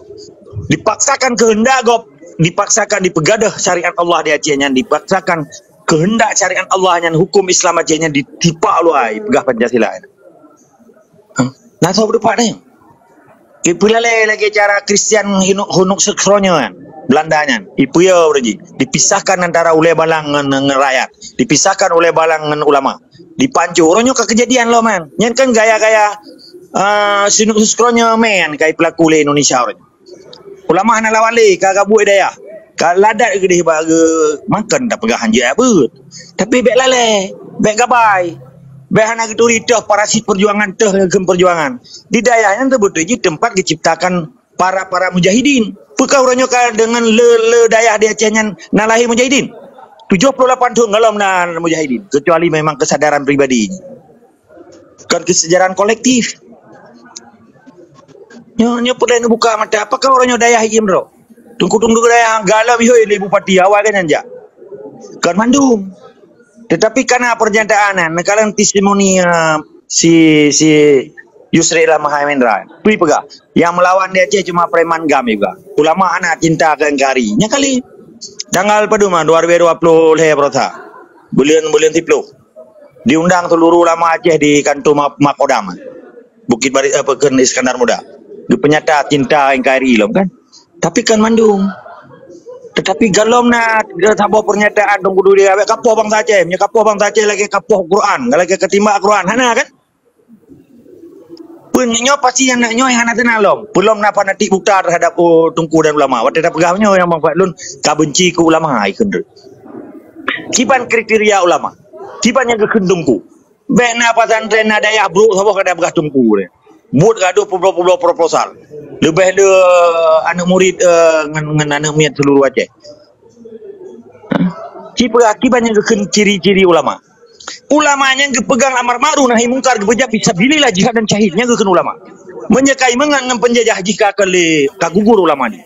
Dipaksakan kehendak gop, dipaksakan dipegadah syariat Allah di Acehnya, dipaksakan kehendak syariat Allah yang hukum Islam Acehnya ditipak luai pegah Pancasila. Nah, tahu berapa ni? Ipulale lagi cara Kristian hunuk sekronyo kan, Belandanya. Ipu ya berji. Dipisahkan antara ulai balang dengan rakyat, dipisahkan oleh balang dengan ulama. Dipancu orangnya ke kejadian lo man. Nyen kan gaya-gaya sinuk sekronyo men kai pelaku le Indonesia orang. Ulama hana lawale kagak buat daya. Kaladat ke dia makan tak pegahan je apa. Tapi baik lale, baik gabai. Baik hana gitu ridah parasit perjuangan teh ke perjuangan. Di dayahnya terbut je tempat diciptakan para mujahidin. Pekau orangnya dengan le dayah dia Acehnya nalahi mujahidin. 78 tahun dalam nan mujahidin. Kecuali memang kesadaran pribadi. Bukan kesejarahan kolektif. Nyo perlu buka mata. Apakah orangnya dayah hijim bro? Tunggu dayah galau bihoy ibu pati awal kan anja. Kan mandum. Tetapi karena pernyataan kalau testimoni si Yusri Ilham Mahendra, tui pegah yang melawan dia Aceh cuma preman gam juga. Ulama anak cinta ke Engkari. Nya kali tanggal paduma 2020 le prota. Bulan tiplo. Diundang seluruh ulama Aceh di kantor Makodam. Bukit Bari Pekan Iskandar Muda. Di penyata cinta Engkari lom kan. Tapi kan mandung. Tetapi galom na sabo pernyataan dong kudu dia kapoh bangsa Aceh, nya kapoh bangsa Aceh lagi kapoh Quran, lagi ketimba Quran. Hana kan? Pun nyo pasti yang nak nyo hana tenalom. Belum na fanatik buta terhadap tungku dan ulama. Waktu dah pegahnya yang mangfatlun ka benci ke ulama ai kendel. Kiban kriteria ulama. Kiban yang kekendungku. Bek na pesantren na daya bro sabo kada begah tungku dia. Buat gaduh pulau proposal. Lebih de anak murid dengan anak miat seluruh Aceh. Akibatnya ciri-ciri ulama. Ulamanya yang pegang amar ma'ruf nahi mungkar gebejak bisa bililah jihad dan syahidnya ke ulama. Menyekai mengan penjajah jika ka gugur ulama ni.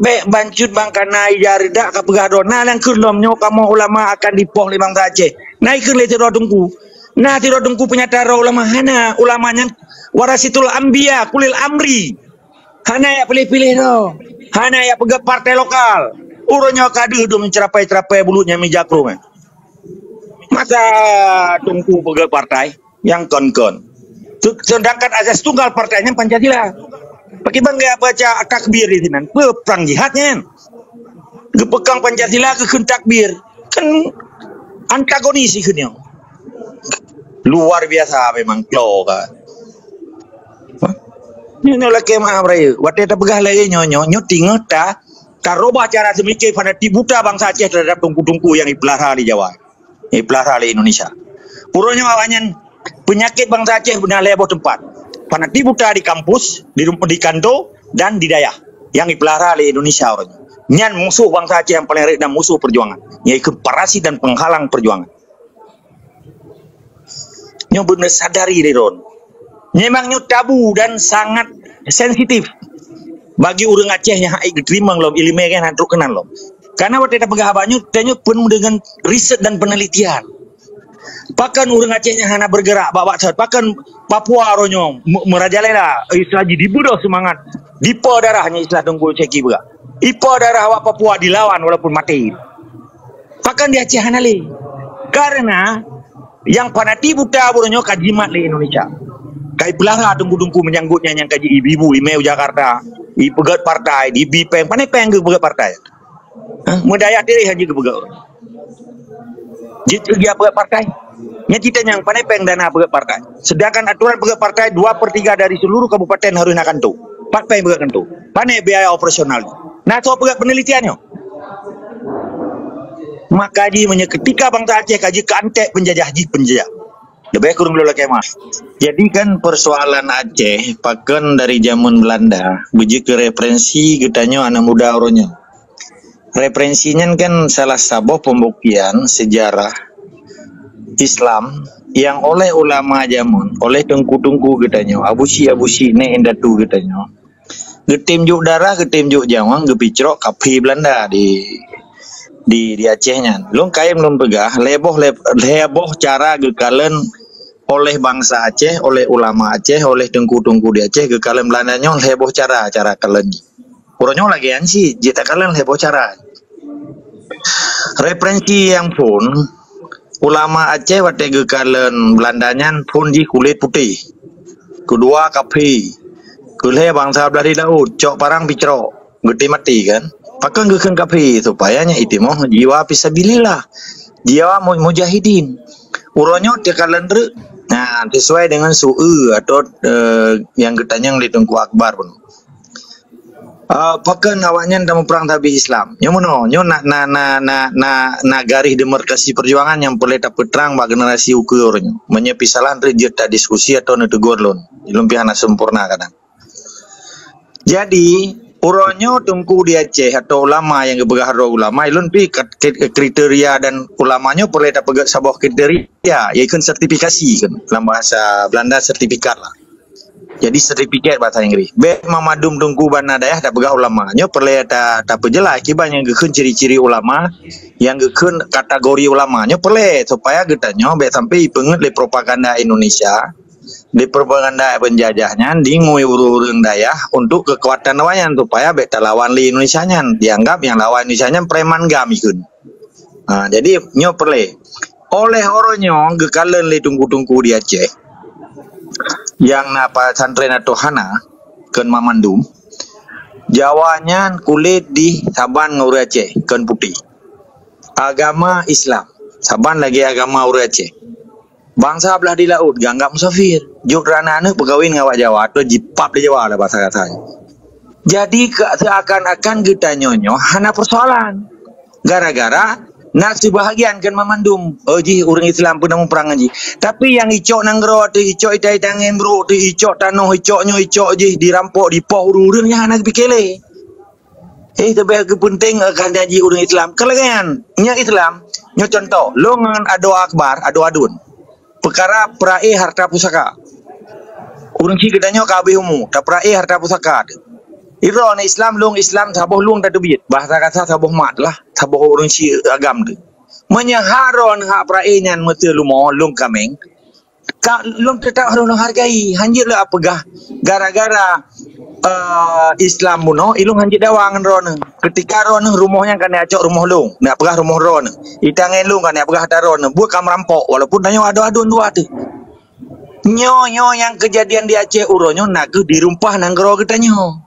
Baik bancut bangkana ijarida ka pegah dona lang kelomnyo kamu ulama akan dipoh limang Aceh. Naik ke le tengku. Nah, tidak dengku penyatara ulama hana ulamanya warasitul anbiya kulil amri. Hana ya pilih-pilih no. Hana ya pegang partai lokal. Urunnya kadu do mencerapai-cerapai bulunya mijakro man. Masa dengku pegang partai yang kon-kon. Sedangkan asas tunggal partainya Pancasila. Pakai bangga baca takbir di sini. Perang jihadnya kan. Gepekang Pancasila ke takbir. Kan antagonis ikhnya. Luar biasa memang klo kan. Ini lah kemah beraya. Waktu kita pegah lagi nyo tinggal ta robah cara semikir pada tibuta bangsa Aceh terhadap tungku-tungku yang dipelihara di Jawa. Dipelihara di Indonesia. Puranya awalnya penyakit bangsa Aceh benar leboh tempat. Pada tibuta di kampus, di kanto, dan di daya. Yang dipelihara di Indonesia orangnya. Nyan musuh bangsa Aceh yang paling real dan musuh perjuangan. Yaitu parasit dan penghalang perjuangan. Nyo benar sadari deh Ron. Memangnya tabu dan sangat sensitif bagi orang Aceh yang diterima lom ilmu kan hantuk kenan lom. Karena waktu kita pegah banyak tanya penuh dengan riset dan penelitian. Bahkan orang Aceh yang hanya bergerak bawa saat bahkan Papua ronyo merajalela istilah dibunuh semangat dipo darahnya istilah tunggu ceki juga. Ipo darah awak Papua dilawan walaupun mati. Bahkan di Aceh hanali. Karena yang panati buta ronyo kajimat di Indonesia. Kai pelara tunggu-tunggu menyanggutnya yang kaji ibu-ibu email Jakarta, i pegat partai, di bipeng, panai peng ke pegat partai. Medaya diri haji ke pegat. Jitu dia pegat partai. Nya kita yang panai peng dana pegat partai. Sedangkan aturan pegat partai 2/3 dari seluruh kabupaten harus nak kantu. 4 peng pegat kantu. Panai biaya operasional. Nah, so pegat penelitiannya. Maka ketika bangsa Aceh kaji kantek penjajah penjajah. Lebih kurang dulu kemah. Jadi kan persoalan Aceh paken dari zaman Belanda, biji ke referensi getanya anak muda orangnya. Referensinya kan salah satu pembuktian sejarah Islam yang oleh ulama zaman, oleh tengku-tengku getanya, abusi ne endatu getanya. Getim juk darah, getim juk jawang, gepicrok kapi Belanda di Acehnya. Long kaya belum pegah, leboh cara gekalen oleh bangsa Aceh, oleh ulama Aceh, oleh tengku-tengku di Aceh, gekalen Belandanya leboh cara kalen. Kurangnya lagi sih, jita kalen leboh cara. Referensi yang pun ulama Aceh waktu gekalen Belandanya pun di kulit putih. Kedua kapi. Kuleh bangsa belah di laut, cok parang picrok, gede mati kan. Pakai geken kapi supayanya itu mau jiwa fisabilillah, jiwa mujahidin. Uronyo dia kalender, nah sesuai dengan su'u atau yang getanya yang ditunggu akbar pun. Pakai awaknya dalam perang tabih Islam. Nyomono, na garis demarkasi perjuangan yang boleh dapat terang bagi generasi ukurnya. Menyepisalan rejeta diskusi atau netegur lon. Ilumpiana sempurna kadang. Jadi uronyo tungku di Aceh atau ulama yang bergaharo ulama ilun pi kriteria dan ulamanya boleh dapat sebuah kriteria yaitu sertifikasi kan dalam bahasa Belanda sertifikat lah. Jadi sertifikat bahasa Inggris. Be mamadum tungku bana dayah dapat ulamanya perlu dapat jelas kiban yang gekun ciri-ciri ulama yang gekun kategori ulamanya perlu supaya getanya be sampai pengen le propaganda Indonesia di propaganda penjajahnya di ngurung daya untuk kekuatan lawannya supaya beta lawan li Indonesia nya dianggap yang lawan Indonesia nya preman gamikun. Nah, jadi nyo perle oleh oronyo gekalen li tungku-tungku di Aceh yang napa santren atau hana ken mamandum Jawanya kulit di Saban Ngurah Aceh ken putih agama Islam Saban lagi agama Ngurah Aceh bangsa belah di laut ganggap musafir juk ranane pegawai ngawak Jawa atau jipap di Jawa lah bahasa katanya. Jadi seakan-akan kita nyonyo hana persoalan gara-gara nak sebahagian kan memandum ji orang Islam pun namun perang ji tapi yang icok nanggro tu icok itai tangen bro tu icok tanoh icoknya icok ji dirampok dipoh urun yang hana bikele tapi penting akan jadi orang Islam kelegan nya Islam nyo contoh lo ngan ado akbar ado adun perkara prae harta pusaka. Urang ci gedanyo kabeh umum, ta prae harta pusaka. Iro na Islam long Islam saboh long ta debit. Bahasa kata saboh mat lah, saboh urang ci agam tu. Menyaharon hak prae nyan mete lumo long kameng. Ka long tetap harus hargai. Hanjir lah apegah gara-gara Islam muno ilung hanjir dawang rone. Ketika rone rumahnya kan acok rumah long, nak pegah rumah rone. Itangen long kan nak pegah ta rone, buat kam rampok walaupun danyo ado-ado dua tu. Nyo yang kejadian di Aceh uronyo nagu dirumpah nanggro kita nyo.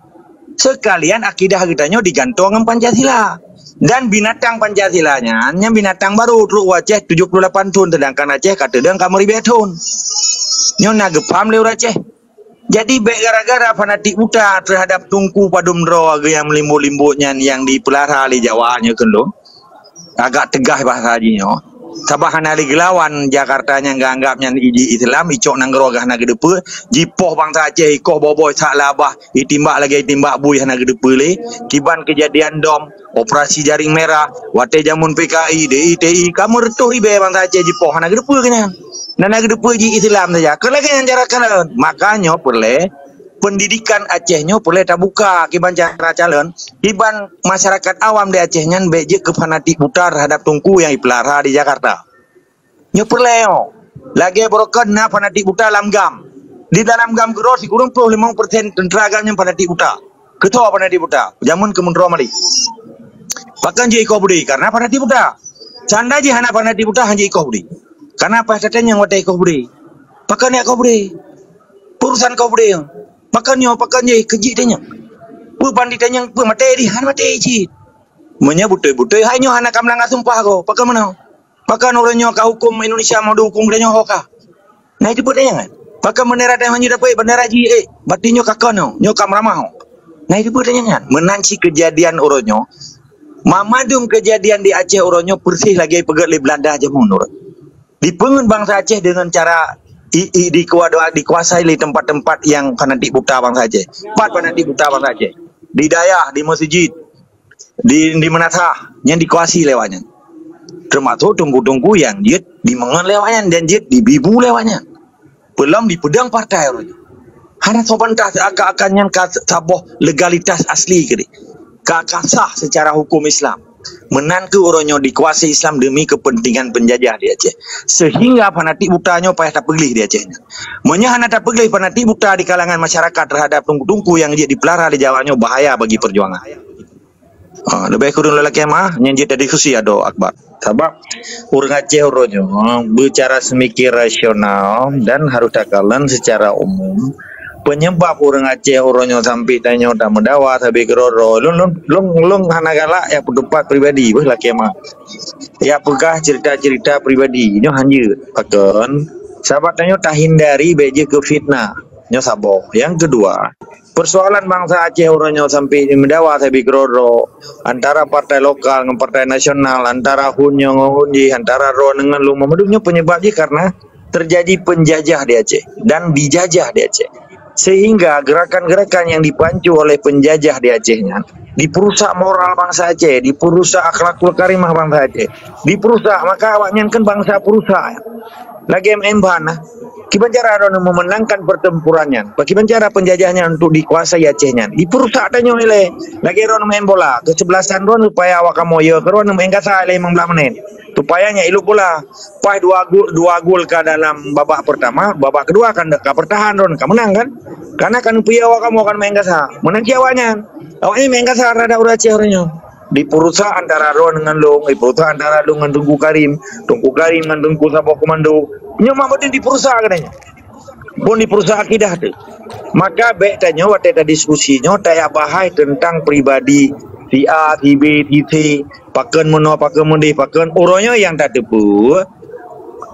Sekalian akidah kita nyo digantung dengan Pancasila. Dan binatang Pancasilanya hanya binatang baru terus Aceh 78 tahun sedangkan Aceh kata dia kamu ribu tahun. Nyo nagu paham lewat Aceh. Jadi gara-gara fanatik buta terhadap Tunku Padumdro yang melimbu-limbunya yang dipelihara di Jawa nya kan lo. Agak tegah bahasa hajinya. Sabahan hari gelawan Jakarta yang anggapnya iji Islam icok nang gerogah na gedepe jipoh bangsa Aceh ikoh boboy sak labah itimbak lagi itimbak buih na gedepe le kiban kejadian dom operasi jaring merah wate jamun PKI DITI kamu retuh ribe bangsa Aceh jipoh na gedepe kena na gedepe ji Islam saja kelagi yang jarakan makanya perle pendidikan Acehnya boleh terbuka kiban cara calon kiban masyarakat awam di Aceh nyan beje ke fanatik buta terhadap Tunku yang dipelihara di Jakarta nyo perleo lagi broken na fanatik buta dalam gam di dalam gam gero si kurang 25% tentera agamnya fanatik buta ketua fanatik buta jamun kemundro mali bahkan je iko budi karena fanatik buta canda je hana fanatik buta hanya iko budi karena apa katanya yang wate iko budi bahkan ya iko budi urusan kau budi pakannya keji tanya. Pu panditanya pu materi han materi ji. Menya butai-butai hanya anak kamlang sumpah ko. Pakan mana? Pakan orangnya ka hukum Indonesia mau dukung dia hoka. Nah itu budaya kan. Pakan bendera dah hanya dapat bendera ji batinyo kakano, nyo kamramah. Nah itu budaya kan. Menanci kejadian orangnya. Mamadum kejadian di Aceh orangnya persih lagi pegat di Belanda aja mundur. Dipengen bangsa Aceh dengan cara dikuasai di tempat-tempat yang fanatik buta bangsa Aceh. 4 fanatik buta bangsa Aceh. Di Dayah, di masjid, di Menatah yang dikuasai lewatnya. Termasuk tunggu-tunggu yang jet di Mengan lewatnya dan jet di Bibu lewatnya. Belum di pedang partai orang. Hanya sopan tas akan yang saboh legalitas asli ke sah secara hukum Islam. Menantu orangnya dikuasai Islam demi kepentingan penjajah di Aceh sehingga fanatik butanya payah tak pegelih di Aceh. Menyahana tak pegelih fanatik buta di kalangan masyarakat terhadap tungku-tungku yang dia dipelihara di Jawanya bahaya bagi perjuangan. Lebih kurang lelaki mah yang jadi diskusi ado Akbar. Sebab orang Aceh orangnya bicara semikir rasional dan harus takalan secara umum. Penyebab orang Aceh orangnya sampai tanya tak mendawa tapi keroro long hana galak ya pendapat pribadi weh laki mah ya pegah cerita-cerita pribadi nyo hanya pakan sahabat tanya tak hindari beje ke fitnah nyo sabo. Yang kedua persoalan bangsa Aceh orangnya sampai mendawa tapi keroro antara partai lokal dengan partai nasional antara hunyo ngunji antara ro dengan lu memeduknya penyebabnya karena terjadi penjajah di Aceh dan dijajah di Aceh. Sehingga gerakan-gerakan yang dipancu oleh penjajah di Acehnya diperusak moral bangsa Aceh, diperusak akhlakul karimah bangsa Aceh, diperusak maka awaknya kan bangsa perusak. Lagi bahana, kiban cara orang memenangkan pertempurannya, bagaimana cara penjajahnya untuk dikuasai Acehnya, diperusak tanya nilai. Lagi orang main bola, kesebelasan ron supaya awak kamoyo, keruan main kasar 15 menit. Supayanya iluk bola pas dua gol ke dalam babak pertama, babak kedua akan bertahan ron kamu menang kan karena kan punya awak kamu akan main kasar menang awaknya main kasar ada udah orangnya diperusak antara ron dengan long diperusak antara long dengan Tunku Karim dengan Tunku Sabok Komando nyoma betul diperusak katanya pun diperusak akidah tu maka baik tanya waktu ada diskusinya tak bahai tentang pribadi si A, si B, si C, pakan menua, pakan mendih, pakan orangnya yang tak tepu.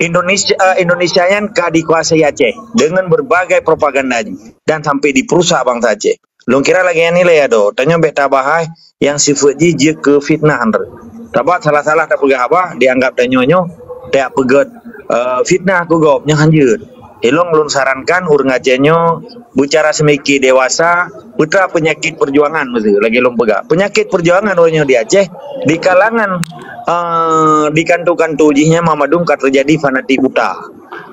Indonesia yang dikuasai Aceh dengan berbagai propaganda dan sampai diperusak bangsa Aceh. Long kira lagi yang nilai ado. Tanya beta bahai yang sifat je ke fitnah andre. Tabat salah-salah tak pegah apa dianggap tanyonyo tak pegat fitnah ku gopnya hanjut. Elong lun sarankan urang Acehnya bicara semiki dewasa putra penyakit perjuangan mesti lagi long pegak penyakit perjuangan orangnya di Aceh di kalangan di kantu-kantu ujihnya Mamadung terjadi fanatik buta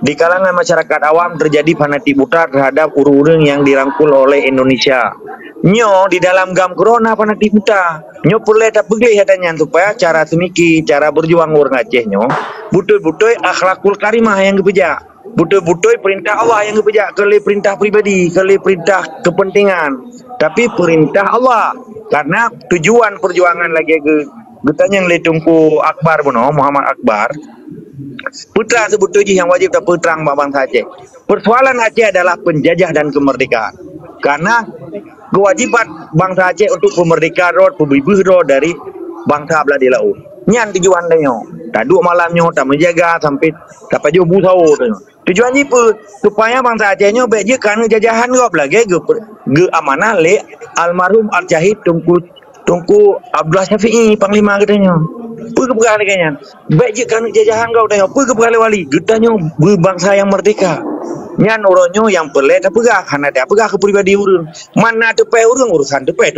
di kalangan masyarakat awam terjadi fanatik buta terhadap urung-urung yang dirangkul oleh Indonesia nyo di dalam gam corona fanatik buta nyo perlu tak pergi katanya supaya cara semiki cara berjuang orang Aceh nyo butuh-butuh akhlakul karimah yang kebejak butuh-butuh perintah Allah yang kebejak kali perintah pribadi kali perintah kepentingan tapi perintah Allah karena tujuan perjuangan lagi ke bertanya yang Tunku Akbar Muhammad Akbar Putra sebetulnya yang wajib tak perang bangsa Aceh. Persoalan Aceh adalah penjajah dan kemerdekaan. Karena kewajiban bangsa Aceh untuk kemerdekaan pembebas dari bangsa belah di laut. Nyan tujuan dia. Tak duduk malamnya, tak menjaga sampai jauh busau. Tujuan apa? Supaya bangsa Acehnya baik je kerana jajahan kau lagi ge amanah le almarhum Al-Jahid Tunku Abdullah Syafi'i Panglima katanya. Apa keperluan katanya? Baik je kerana jajahan kau tanya. Apa keperluan wali? Katanya berbangsa yang merdeka. Nyan orangnya yang pelik tak pegah. Hana tak pegah ke pribadi orang. Mana tepai orang urusan tepai.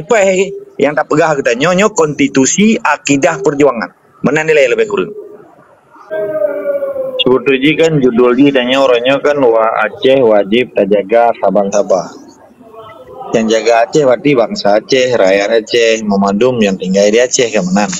Yang tak pegah katanya konstitusi akidah perjuangan. Mana nilai lebih kurang? Sebetulnya kan judulnya tanya orangnya kan Aceh wajib tak jaga Sabang-Sabah. Yang jaga Aceh berarti bangsa Aceh, rakyat Aceh, memadum yang tinggal di Aceh kemenan.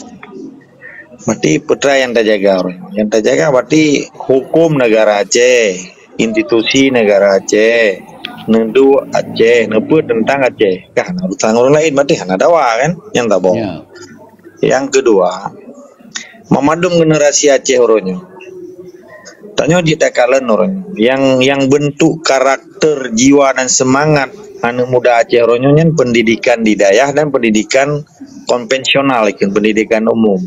Berarti putra yang tak jaga orang. Yang tak jaga berarti hukum negara Aceh, institusi negara Aceh, nendu Aceh, neput tentang Aceh. Kan urusan orang lain berarti hana dawa kan yang tak bohong. Ya. Yang kedua, memadum generasi Aceh orangnya. Tanya di takalan orang yang bentuk karakter jiwa dan semangat anak muda Aceh orangnya pendidikan di daerah dan pendidikan konvensional pendidikan umum.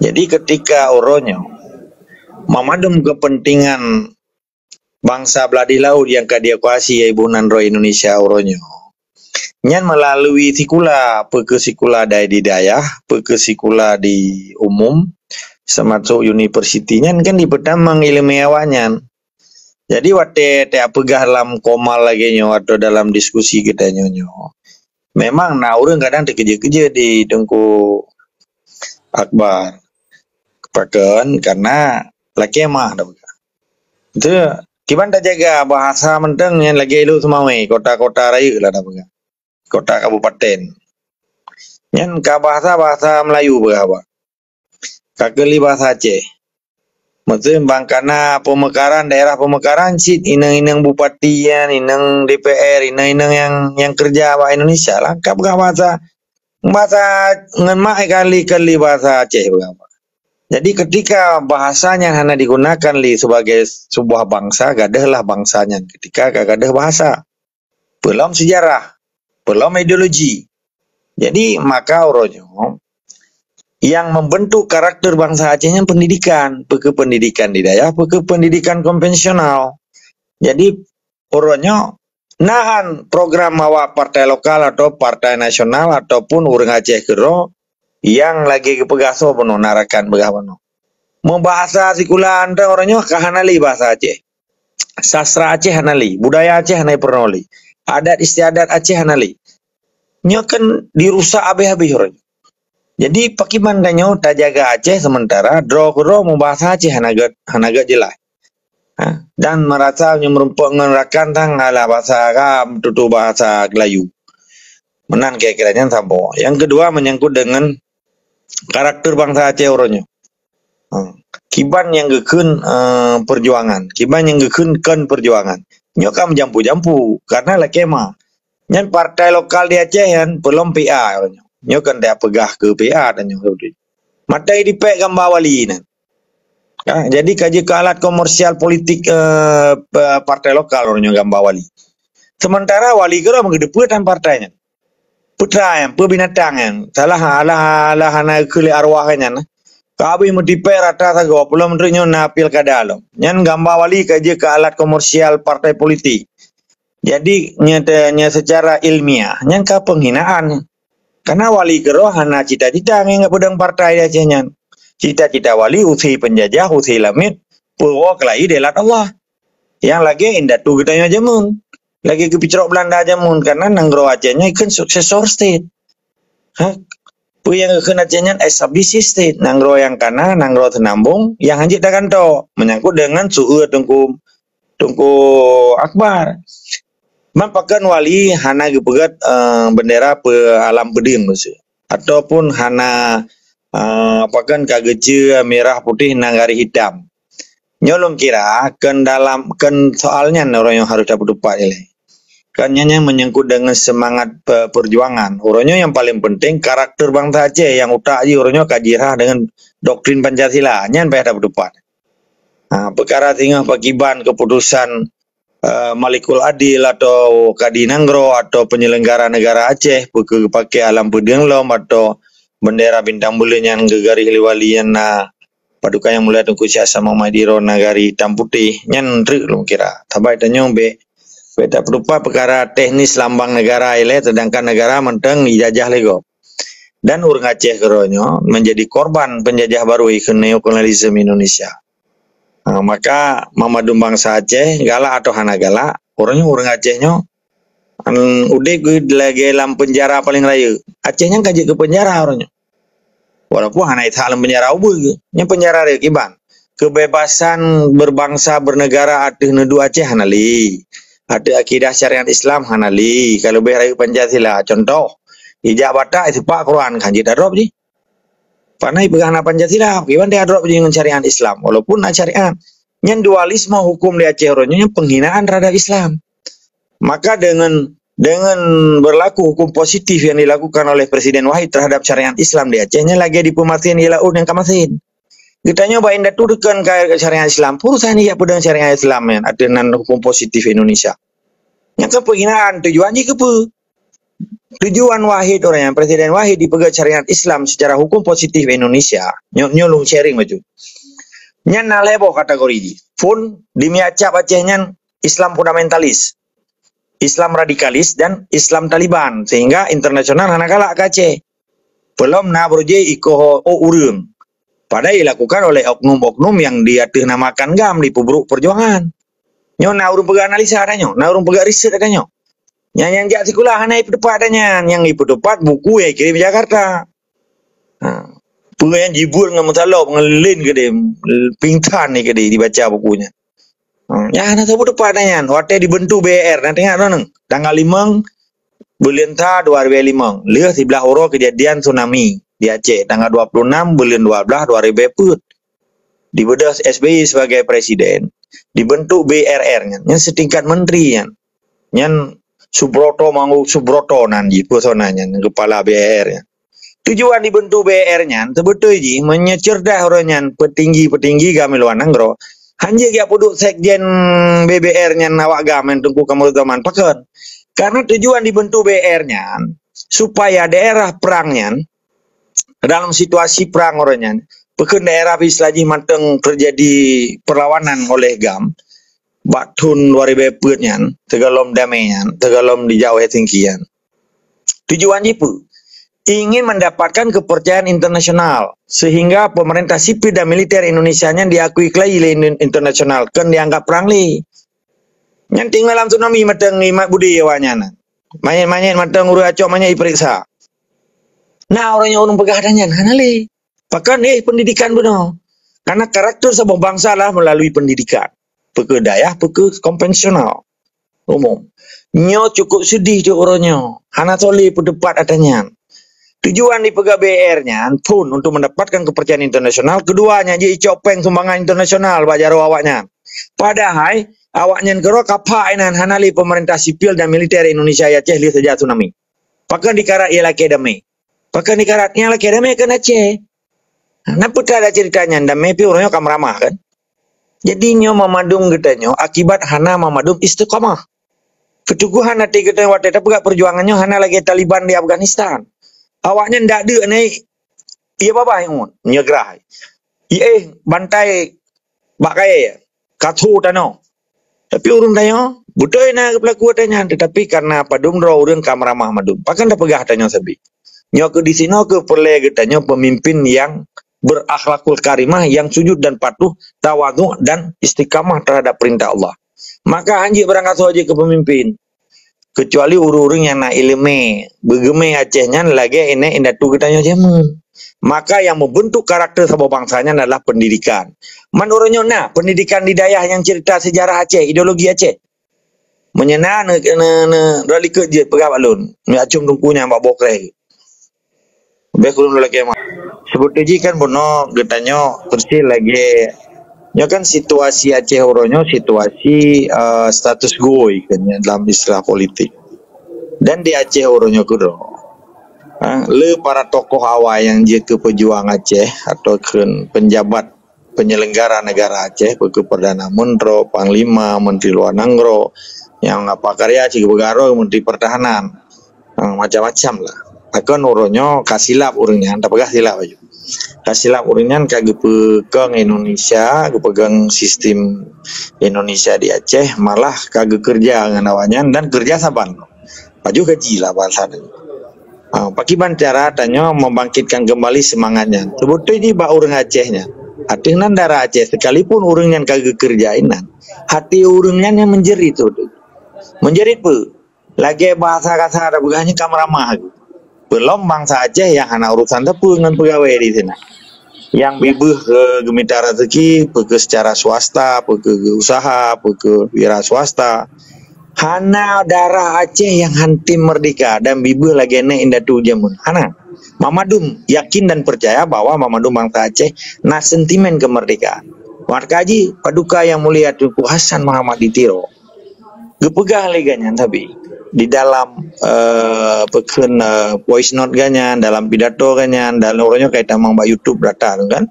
Jadi ketika orangnya memadum kepentingan bangsa belah di laut yang kadiakuasi Ibu Nandro Indonesia orangnya nyan melalui sikula pekesikula di daerah pekesikula di umum termasuk universitinya kan di pertama ilmiawannya. Jadi waktu tak pegah dalam komal lagi nyo atau dalam diskusi kita nyo. Memang nah orang kadang terkeja-keja di Tengku Akbar. Kepakan karena laki mah dah pegah. Itu kiban tak jaga bahasa menteng yang lagi lu semua kota-kota raya lah dah pegah. Kota kabupaten. Yang ka bahasa Melayu berapa? Kakeli bahasa Aceh. Maksudnya bangkana pemekaran daerah pemekaran sit inang bupati inang DPR inang yang kerja bahasa Indonesia lah kap bahasa ngemak kali bahasa Aceh berapa. Jadi ketika bahasanya hanya digunakan sebagai sebuah bangsa gadahlah bangsanya ketika gadah bahasa belum sejarah belum ideologi. Jadi maka orangnya yang membentuk karakter bangsa Acehnya pendidikan, pendidikan di daerah, pendidikan konvensional. Jadi orangnya nahan program awak partai lokal atau partai nasional ataupun orang Aceh kero yang lagi kepegaso penuh narakan begawan. Membahasa sikulan orangnya kahanali bahasa Aceh. Sastra Aceh hanali, budaya Aceh hanai pernoli. Adat istiadat Aceh hanali. Nya kan dirusak habis-habis orangnya. Jadi pakiman danyo tak jaga Aceh sementara draw membahasa Aceh hanaga jelas. Dan merasa merupakan tang ala bahasa Arab tutu bahasa Melayu. Menan kira-kiranya sampo. Yang kedua menyangkut dengan karakter bangsa Aceh orangnya. Kiban yang gekun perjuangan, kiban yang gekun perjuangan. Nyoka menjampu-jampu karena lakema. Nyan partai lokal di Aceh yang belum PA orangnya. Nyo kan dia pegah ke PA dan nyo matai dipek gambar wali nan. Jadi kaji ke alat komersial politik partai lokal orangnya gambar wali. Sementara wali kira mengedeputan partainya. Putra yang pebinatang yang salah ala hana kuli arwahnya. Kabi mendipek rata sago belum menterinya napil kadalo. Nyan gambar wali kaji ke alat komersial partai politik. Jadi nyatanya secara ilmiah nyan ka penghinaan. Karena wali kero hana cita-cita yang pedang partai Acehnya. Cita-cita wali usi penjajah, usi lamit, purwo kelai delat Allah. Yang lagi indatu kita jamun. Lagi kepicrok Belanda jamun. Karena nanggro Acehnya ikan successor state. Pu yang ikan Acehnya established state. Nanggro yang kana, nanggro tenambung. Yang hanjit takkan to. Menyangkut dengan suhu Tengku Akbar. Mampakan wali hana gepegat bendera pe alam peding maksud ataupun hana apakan kagece merah putih nangari hitam nyolong kira kan dalam kan soalnya orang yang harus dapat tepat ini kan yang menyangkut dengan semangat perjuangan orangnya yang paling penting karakter bangsa Aceh yang utak aja orangnya kajirah dengan doktrin Pancasila nyan payah dapat tepat Perkara tinggal pakiban keputusan Malikul Adil atau Kadi Nanggro atau penyelenggara negara Aceh pakai alam pedang lom atau bendera bintang bulan yang gegari liwalian na paduka yang mulai tungku siasa Muhammadiro nagari hitam putih nyan trik lu kira tabai tanyong be beda berupa perkara teknis lambang negara ile sedangkan negara menteng dijajah lego dan urang Aceh keronyo menjadi korban penjajah baru ikut neokolonialisme Indonesia. Maka Mamadum bangsa Aceh galak atau hana galak orangnya orang Acehnya udah gue lagi dalam penjara paling raya Acehnya kaji ke penjara orangnya walaupun hana itu dalam penjara ubul nya penjara raya kiban kebebasan berbangsa bernegara ada nedu Aceh hanali ada akidah syariat Islam hanali kalau beraya Pancasila contoh ijab batak itu Pak Quran kanji darab sih panai pegang Pancasila, kiban dia drop dengan syariat Islam. Walaupun syariat, yang dualisme hukum di Aceh orangnya penghinaan terhadap Islam. Maka dengan berlaku hukum positif yang dilakukan oleh Presiden Wahid terhadap syariat Islam di Acehnya lagi di pemasin ialah yang kamasin. Kita nyoba indah turutkan ke syariat Islam. Perusahaan ia pedang syariat Islam yang ada dengan hukum positif Indonesia. Yang ke penghinaan tujuannya ke tujuan Wahid orang yang Presiden Wahid dipegang syariat Islam secara hukum positif Indonesia nyolong sharing maju nyan nalebo kategori pun dimiacap Acehnya Islam fundamentalis Islam radikalis dan Islam Taliban sehingga internasional hana galak ke Aceh belum na berje iko urung pada dilakukan oleh oknum-oknum yang dia namakan GAM di Pubruk Perjuangan nyo na urung pegang analisa adanya na urung pegang riset adanya yang jak sekolah hana ipu depat adanya yang ipu depat buku yang kirim Jakarta yang jibul dengan masalah pengelin ke dia pingtan ni ke dia dibaca bukunya yang hana sebut depat adanya waktu dibentuk BR nanti tengok nang tanggal 5 bulan 2005 lihat sebelah orang kejadian tsunami di Aceh tanggal 26 bulan 12 2004 dibedah SBY sebagai presiden dibentuk BRR nya setingkat menteri yang Subroto Mangu Subroto nanti personanya kepala BR nya. Tujuan dibentuk BR nya sebetulnya menyecerdah orangnya petinggi kami luar nanggro. Hanya dia puduk sekjen BBR nya nawak gamen tunggu kamu zaman pakai. Karena tujuan dibentuk BR nya supaya daerah perangnya dalam situasi perang orangnya pekan daerah bislaji manteng terjadi perlawanan oleh GAM. Batun 2004-nya, tegalom damainya, tegalom dijauh tinggian. Tujuan itu ingin mendapatkan kepercayaan internasional sehingga pemerintah sipil dan militer Indonesia-nya diakui kelai internasional kan dianggap perang li. Yang tinggal dalam tsunami matang imat budi awanya. Main-main matang uru acok manya diperiksa. Nah orangnya orang pegadanya hanali. Bahkan pendidikan benar. Karena karakter sebuah bangsa lah melalui pendidikan. Peke dayah, peke konvensional umum. Nyo cukup sedih je orangnya. Hana soleh pendepat adanya. Tujuan di pegawai BR-nya pun untuk mendapatkan kepercayaan internasional. Keduanya je icopeng sumbangan internasional bajaro awaknya. Padahal awaknya kero kapainan hanali pemerintah sipil dan militer Indonesia Aceh li sejak tsunami. Pakai dikarat ialah kedamai. Pakai dikaratnya lah kedamai kan Aceh. Napa tak ada ceritanya damai pi orangnya kam ramah kan? Jadi nyo memadung getanya akibat hana memadung istiqamah. Ketuguhan hati kita waktu itu pegak perjuangannya hana lagi Taliban di Afghanistan. Awaknya ndak ada ni iya apa yang nyegrah. Bantai bakai kathu tano. Tapi urung tanya betul na pelaku tanya tetapi karena padung ro urang kamramah madung. Pakan dah pegah tanya sabi. Nyo ke di sini ke perle getanya pemimpin yang berakhlakul karimah yang sujud dan patuh, tawadhu dan istiqamah terhadap perintah Allah. Maka anjing berangkat saja ke pemimpin. Kecuali urung-urung yang nak ilmu, begeme Acehnya lagi ini indah tu katanya jamu. Maka yang membentuk karakter sebuah bangsanya adalah pendidikan. Menurutnya nah, pendidikan di daerah yang cerita sejarah Aceh, ideologi Aceh. Menyenang rali kerja pegawai balun, acung tungkunya mbak bokre. Bekulun lagi mah. Sebetulnya kan bono getanya persis lagi nya kan situasi Aceh Oronyo situasi status quo kan dalam istilah politik. Dan di Aceh Oronyo kudo le para tokoh awal yang je ke pejuang Aceh atau ke penjabat penyelenggara negara Aceh, ke Perdana Menteri, Panglima, Menteri Luar Negeri, yang apa karya Cik Begaro, Menteri Pertahanan, macam-macam lah. Akan uronyo kasilap urangnya, tak pegah silap aja. Kasilap urangnya kagak pegang Indonesia, pegang sistem Indonesia di Aceh, malah kagak kerja dengan awalnya dan kerja saban. Paju gaji lah bahasanya. Pakiban cara tanya membangkitkan kembali semangatnya. Sebetulnya ini bak orang Acehnya. Hati nan darah Aceh sekalipun orang yang kagak kerjainan, hati orangnya yang menjerit tu. Menjerit pe. Lagi bahasa kasar ada bukannya kamramah. Belum bangsa Aceh yang hana urusan tepu dengan pegawai di sana. Yang bibuh ke gemita rezeki, ke secara swasta, ke usaha, ke wira swasta. Hana darah Aceh yang hantim merdeka dan bibuh lagi nek indatu jamun. Hana. Mamadum yakin dan percaya bahwa Mamadum bangsa Aceh na sentimen kemerdekaan. Warkaji paduka yang mulia Tunku Hasan Muhammad Ditiro. Gepegah leganya tapi di dalam voice note ganyan, dalam pidato ganyan, dalam orangnya kayak tamang ba YouTube data kan.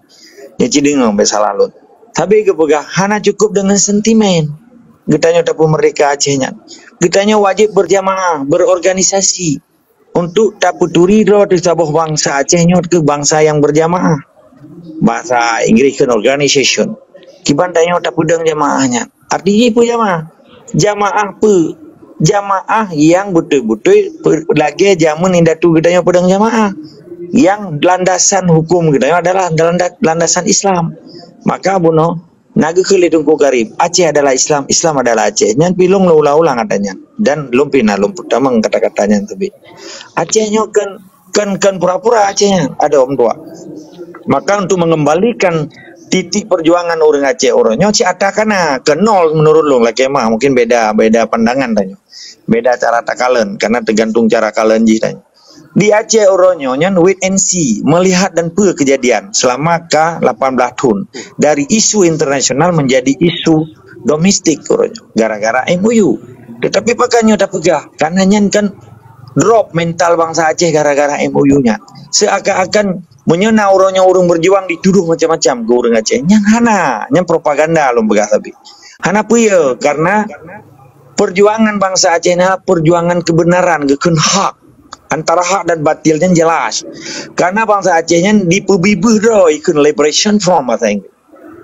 Nyeci dengar salah lut. Tapi gepegah hana cukup dengan sentimen. Getanya tapu merdeka Acehnya. Getanya wajib berjamaah, berorganisasi untuk tapu turido di sebuah bangsa Acehnya ke bangsa yang berjamaah. Bahasa Inggris kan organization. Kibantanya tapu deng jamaahnya. Artinya apa jamaah? Jamaah pe. Jamaah yang betul-betul lagi jamun indatu getanya pedang jamaah. Yang landasan hukum getanya adalah landasan Islam. Maka buno naga keli Tunku Karib, Aceh adalah Islam, Islam adalah Aceh. Nyan pilung ulang-ulang katanya. Dan lumpina tamang kata-katanya tapi. Acehnya kan pura-pura Acehnya ada om tua. Maka untuk mengembalikan titik perjuangan orang Aceh orangnya si atakana ke nol menurut lo lah kemah mungkin beda pandangan tanya. Beda cara takalen karena tergantung cara kalen tanya. Di Aceh orangnya nyan wait and see, melihat dan kejadian selama ke 18 tahun dari isu internasional menjadi isu domestik orangnya gara-gara MOU. Tetapi pakainya tak pegah karena nyan kan drop mental bangsa Aceh gara-gara MOU-nya. Seakan-akan menyena orangnya orang berjuang dituduh macam-macam ke orang Aceh. Yang hana, yang propaganda lo begah tapi. Hana puya karena perjuangan bangsa Aceh ini perjuangan kebenaran, gekun hak. Antara hak dan batilnya jelas. Karena bangsa Acehnya dipebibuh doh ikut Liberation Front bahasa Inggris.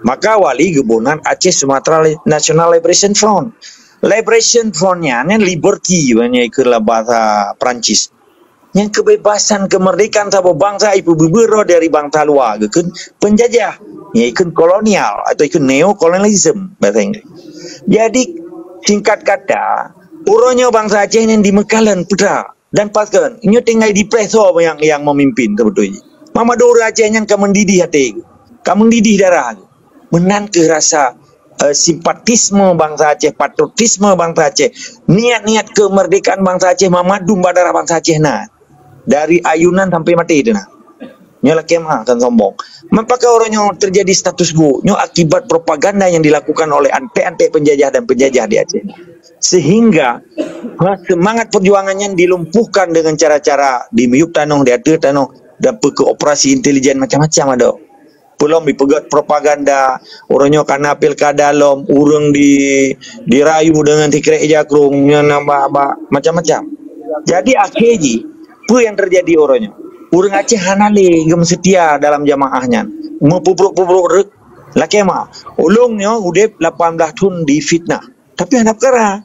Maka wali gebunan Aceh Sumatera National Liberation Front. Liberation Front-nya ini liberty banyak ikut bahasa Prancis. Yang kebebasan kemerdekaan sebuah bangsa ibu berbero dari bangsa luar ikut penjajah, ya ikut kolonial atau ikut neokolonialisme bahasa Inggris. Jadi singkat kata, orangnya bangsa Aceh yang di Mekalan putra dan paskan, ini tinggal di preso yang memimpin sebetulnya. Mama Dora Aceh yang kamu mendidih hati, kamu mendidih darah, menan ke rasa simpatisme bangsa Aceh, patriotisme bangsa Aceh, niat-niat kemerdekaan bangsa Aceh, Mamadum badara bangsa Aceh nah. Dari ayunan sampai mati itu nah. Nyola kemah kan sombong. Maka orangnya terjadi status quo, nyo akibat propaganda yang dilakukan oleh ante-ante penjajah dan penjajah di Aceh. Sehingga semangat perjuangannya dilumpuhkan dengan cara-cara dimiup tanong, diatur tanong, dan ke operasi intelijen macam-macam ada. Belum dipegat propaganda, orangnya karena pilkada lom, urang dirayu dengan tikrek jakrung, nambah macam-macam. Jadi akhirnya apa yang terjadi orangnya? Orang Aceh hanale gem setia dalam jamaahnya. Mempubruk-pubruk rek laki mah. Ulungnya udah 18 tahun di fitnah. Tapi anak kera.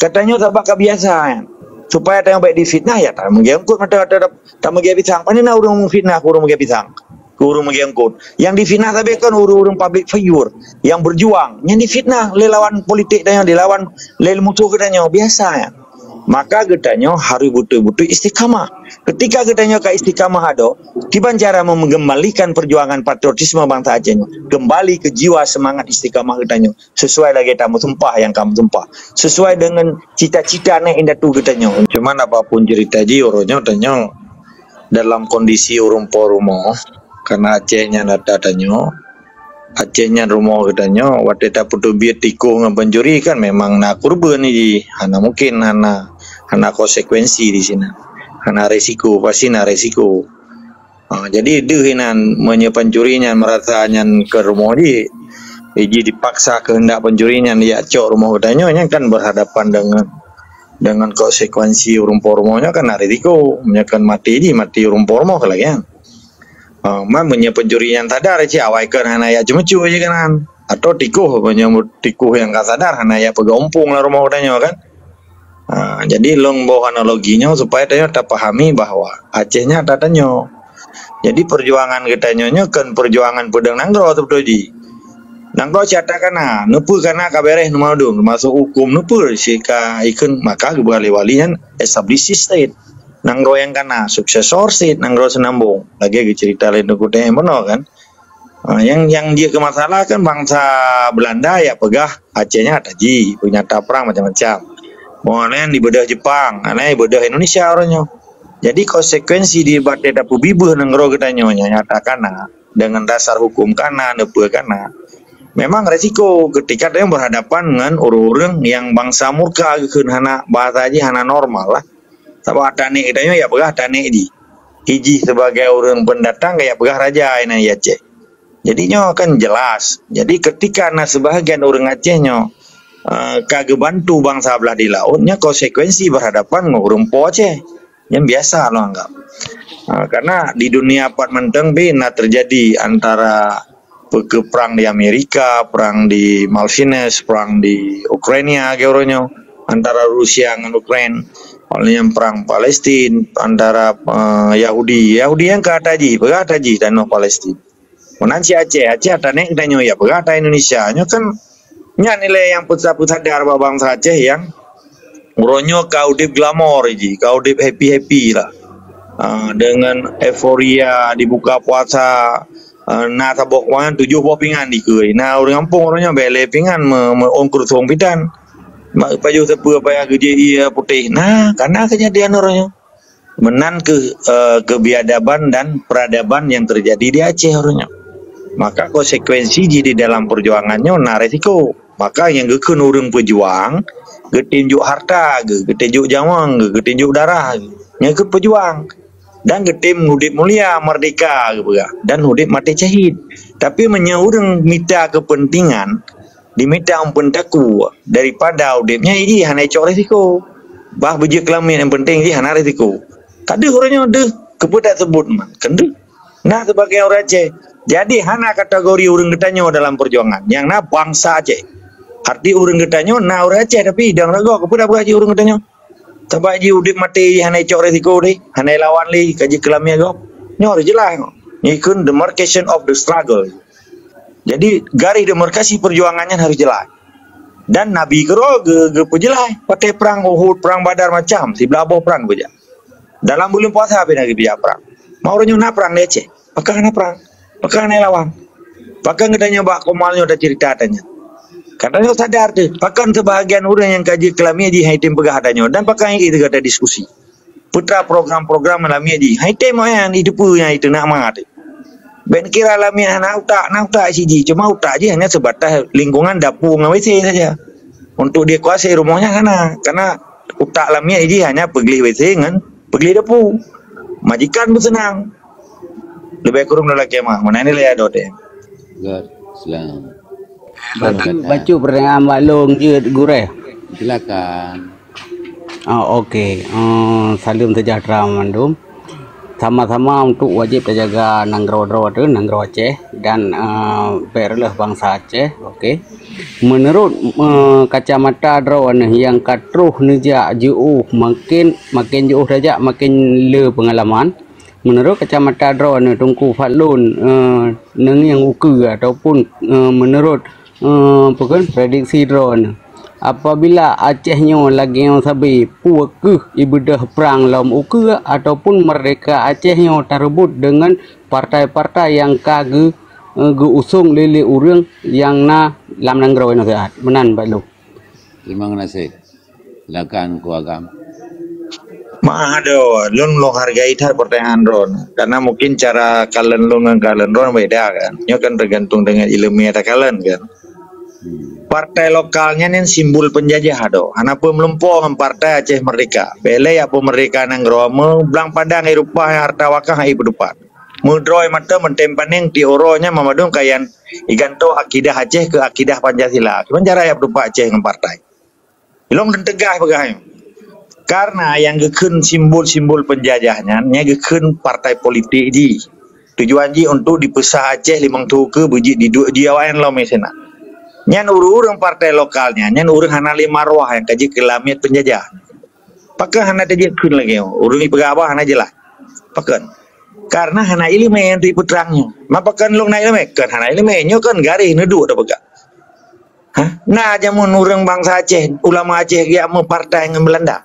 Katanya tak kebiasaan. Supaya tak baik di fitnah ya tak menggengkut mata tak menggaya pisang. Panina urung fitnah urung menggaya pisang. Urung menggengkut. Yang di fitnah tapi kan urung public figure yang berjuang. Yang di fitnah lawan politik dan yang dilawan musuh katanya biasa ya. Maka getanya harus betul-betul istiqamah. Ketika getanya ke istiqamah ada, tiba cara mengembalikan perjuangan patriotisme bangsa Aceh kembali ke jiwa semangat istiqamah getanya. Sesuai lagi kamu sumpah yang kamu sumpah. Sesuai dengan cita-cita nek indah tu getanya. Cuman apapun cerita ji orangnya tanya dalam kondisi urung porumo karena Acehnya datanya Acehnya rumah katanya waktu tak putu biar tiko ngebanjuri kan memang nak kurban ni hana mungkin hana konsekuensi di sini hana resiko pasti na resiko Jadi dehinan pencurinya merasa nyan ke rumah di dipaksa kehendak pencurinya dia cok rumah katanya kan berhadapan dengan konsekuensi rumahnya kan risiko menyakan mati rumah kalau ya. Punya pencurian sadar aja awaikan hana ya cuma cuy aja kan atau tikuh yang gak sadar hana ya pegompong lah rumah katanya kan. Jadi long bawa analoginya supaya dia pahami bahwa Acehnya tatanya. Jadi perjuangan kita nyonya kan perjuangan pedang nanggro atau doji. Nanggro cata kana nepu kana kabereh numadung masuk hukum nepu sika ikun maka wali-walian establish state. Nanggro yang kana suksesor state nanggro senambung. Lagi cerita lain aku teh benar kan. Yang dia ke masalah kan bangsa Belanda ya pegah Acehnya taji punya perang macam-macam. Mau di bedah Jepang, aneh bedah Indonesia orangnya. Jadi konsekuensi di batai dapu bibuh nenggro katanya nyatakan dengan dasar hukum kana nepu kana. Memang resiko ketika dia berhadapan dengan orang-orang yang bangsa murka keun hana bahasa aja hana normal lah. Sabab tane katanya ya pegah tane di. Hiji sebagai orang pendatang kayak pegah raja ini Aceh. Jadinya kan jelas. Jadi ketika sebahagian orang Acehnya kagak bantu bangsa belah di lautnya konsekuensi berhadapan dengan orang po Aceh. Yang biasa lo anggap. Karena di dunia part menteng terjadi antara perang di Amerika, perang di Malvinas, perang di Ukraina georonya, antara Rusia dengan Ukraina, oleh perang Palestina antara Yahudi yang ke Ataji dan Palestina. Menanci Aceh atane kita ya pegata Indonesia nya kan nya nilai yang pusat-pusat dari bangsa Aceh yang uronyo kaudip glamor kaudip happy lah. Dengan euforia dibuka puasa tabok wan 7 bopingan dikeui. Orang kampung orangnya bele pingan ongkur thong pidan. Mak paju sepu apa geje putih. Karena kejadian orangnya menan kebiadaban dan peradaban yang terjadi di Aceh orangnya. Maka konsekuensi di dalam perjuangannya resiko. Maka yang gekeun urang pejuang getinjuk harta, getinjuk jawang, getinjuk darah, ngikut pejuang dan getim hudip mulia merdeka dan hudip mati syahid. Tapi menyaurang mita kepentingan dimita ampun taku daripada hudipnya ini hana cok risiko. Bah beje kelamin yang penting ini hana risiko. Kade orangnya deh kepedak sebut man, kende. Sebagai orang Aceh, jadi hana kategori orang getanyo dalam perjuangan yang bangsa Aceh. Arti urang getanyo orang Aceh tapi dang rago kepada haji urang getanyo. Tabak ji udip mati hanai cok resiko deh, hanai lawan li kaji kelamnya go. Nyor jelas. Ngikun demarcation of the struggle. Jadi garis demarkasi perjuangannya harus jelas. Dan Nabi kero ge jelas pakai perang Uhud, perang Badar macam si belabo perang beja. Dalam bulan puasa apa lagi bija perang. Mau renyu na perang di Aceh. Pakang na perang. Pakang hanai lawan. Pakang getanyo bak komalnya ada cerita tanya. Katanya sadar tuh, bahkan sebahagian orang yang kaji kelamnya di haitim pegah adanya dan pakai itu ada diskusi. Putra program-program alamnya di haitim yang hidup punya itu nak mangat. Ben kira alamnya nak utak siji, cuma utak aja hanya sebatas lingkungan dapur WC saja. Untuk dia kuasai rumahnya karena utak alamnya ini hanya pergi WC dengan pergi dapur. Majikan bersenang. Lebih kurang lelaki mah, mana ini lihat dot ya. God, selang. Baca pertanyaan maklum je gureh. Silakan. Okey. Salam sejahtera mandum. Sama-sama untuk wajib terjaga nanggro Aceh dan berlah bangsa Aceh. Okey. Menurut kacamata drawan yang katruh nejak jauh makin jauh saja makin le pengalaman. Menurut kacamata drawan Tungku Fatlun neng yang uku ataupun menurut bukan prediksi drone apabila Acehnya lagi yang sabi puak ibadah perang lawan uku ataupun mereka Acehnya terebut dengan partai-partai yang kage usung lele urang yang lam nanggro sehat menan balu. Terima kasih. Silakan kuagam. Mahado, lun lo hargai tar pertanyaan ron karena mungkin cara kalian lo dengan kalian ron beda kan. Nyo kan tergantung dengan ilmu yang kalian kan. Partai lokalnya nih simbol penjajah do. Hana pun melempong partai Aceh Merdeka. Bele ya pun mereka nang rome belang padang Eropa harta wakah hai berdepan. Mudroi mata mentempaning ti oronya mamadung kayan iganto akidah Aceh ke akidah Pancasila. Cuman cara ya berupa Aceh dengan partai. Ilong dan tegah bagahnya. Karena yang gekun simbol-simbol penjajahnya, nya gekun partai politik ji. Tujuan ji untuk dipesah Aceh limang tu ke buji di awan lo mesena. Nyan urang partai lokalnya, nyan urang hana lima marwah yang kaji kelamit penjajah. Pakai hana tadi kun lagi, urang ipegabah hana jelah. Pakai. Karena hana ilmu yang putrangnya. Mapakan long na ilmu kan hana ilmu nyo kan garih neduk dah pegak. Hah? Nah jamun urang bangsa Aceh, ulama Aceh dia mau partai dengan Belanda.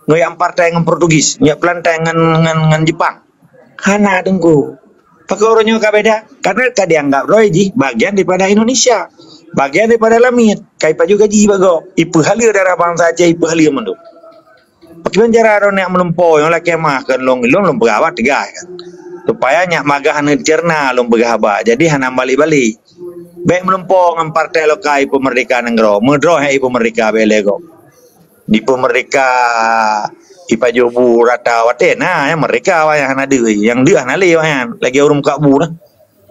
Ngoyang partai dengan Portugis, nyak pelantai dengan Jepang. Hana dengku. Pakai orangnya beda. Karena dianggap roy ji bagian daripada Indonesia. Bagian daripada lamit. Kaipa juga ji bago. Ipu halia darah bangsa Aceh, ipu halia mendu. Pakai cara orang yang melempoi, yang laki mah kan long begawat tiga kan. Supaya nyak magah hana cerna long begahaba. Jadi hana balik-balik. Baik melempoi dengan partai lokal ipu merdeka negro. Medro ipu merdeka belego. Di pemerika ipa jobu rata watena yang mereka yang hana deui yang dia hana le yang lagi urum kabu nah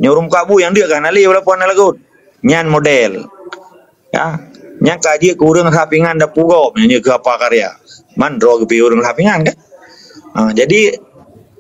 nyorum kabu yang dia kan hana le wala pon lagut nyan model ya nyan kaji ke urang rapingan da pugo nya ke apa karya mandro ke urang rapingan kan jadi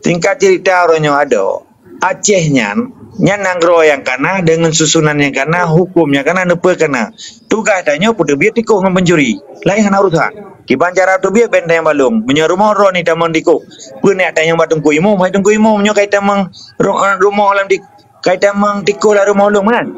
tingkat cerita orangnya ada Aceh nyan nanggro yang kana dengan susunan yang kana hukumnya kana nepe kana tugas tanya putu biar tiko dengan pencuri lain hana urusan kiban cara tu biar benteng balung menyerumah ro ni tamang tiko punya tanya batung kuimu mai tung kuimu menyo kaitan mang rumah alam di kaitan mang tiko la rumah ulung kan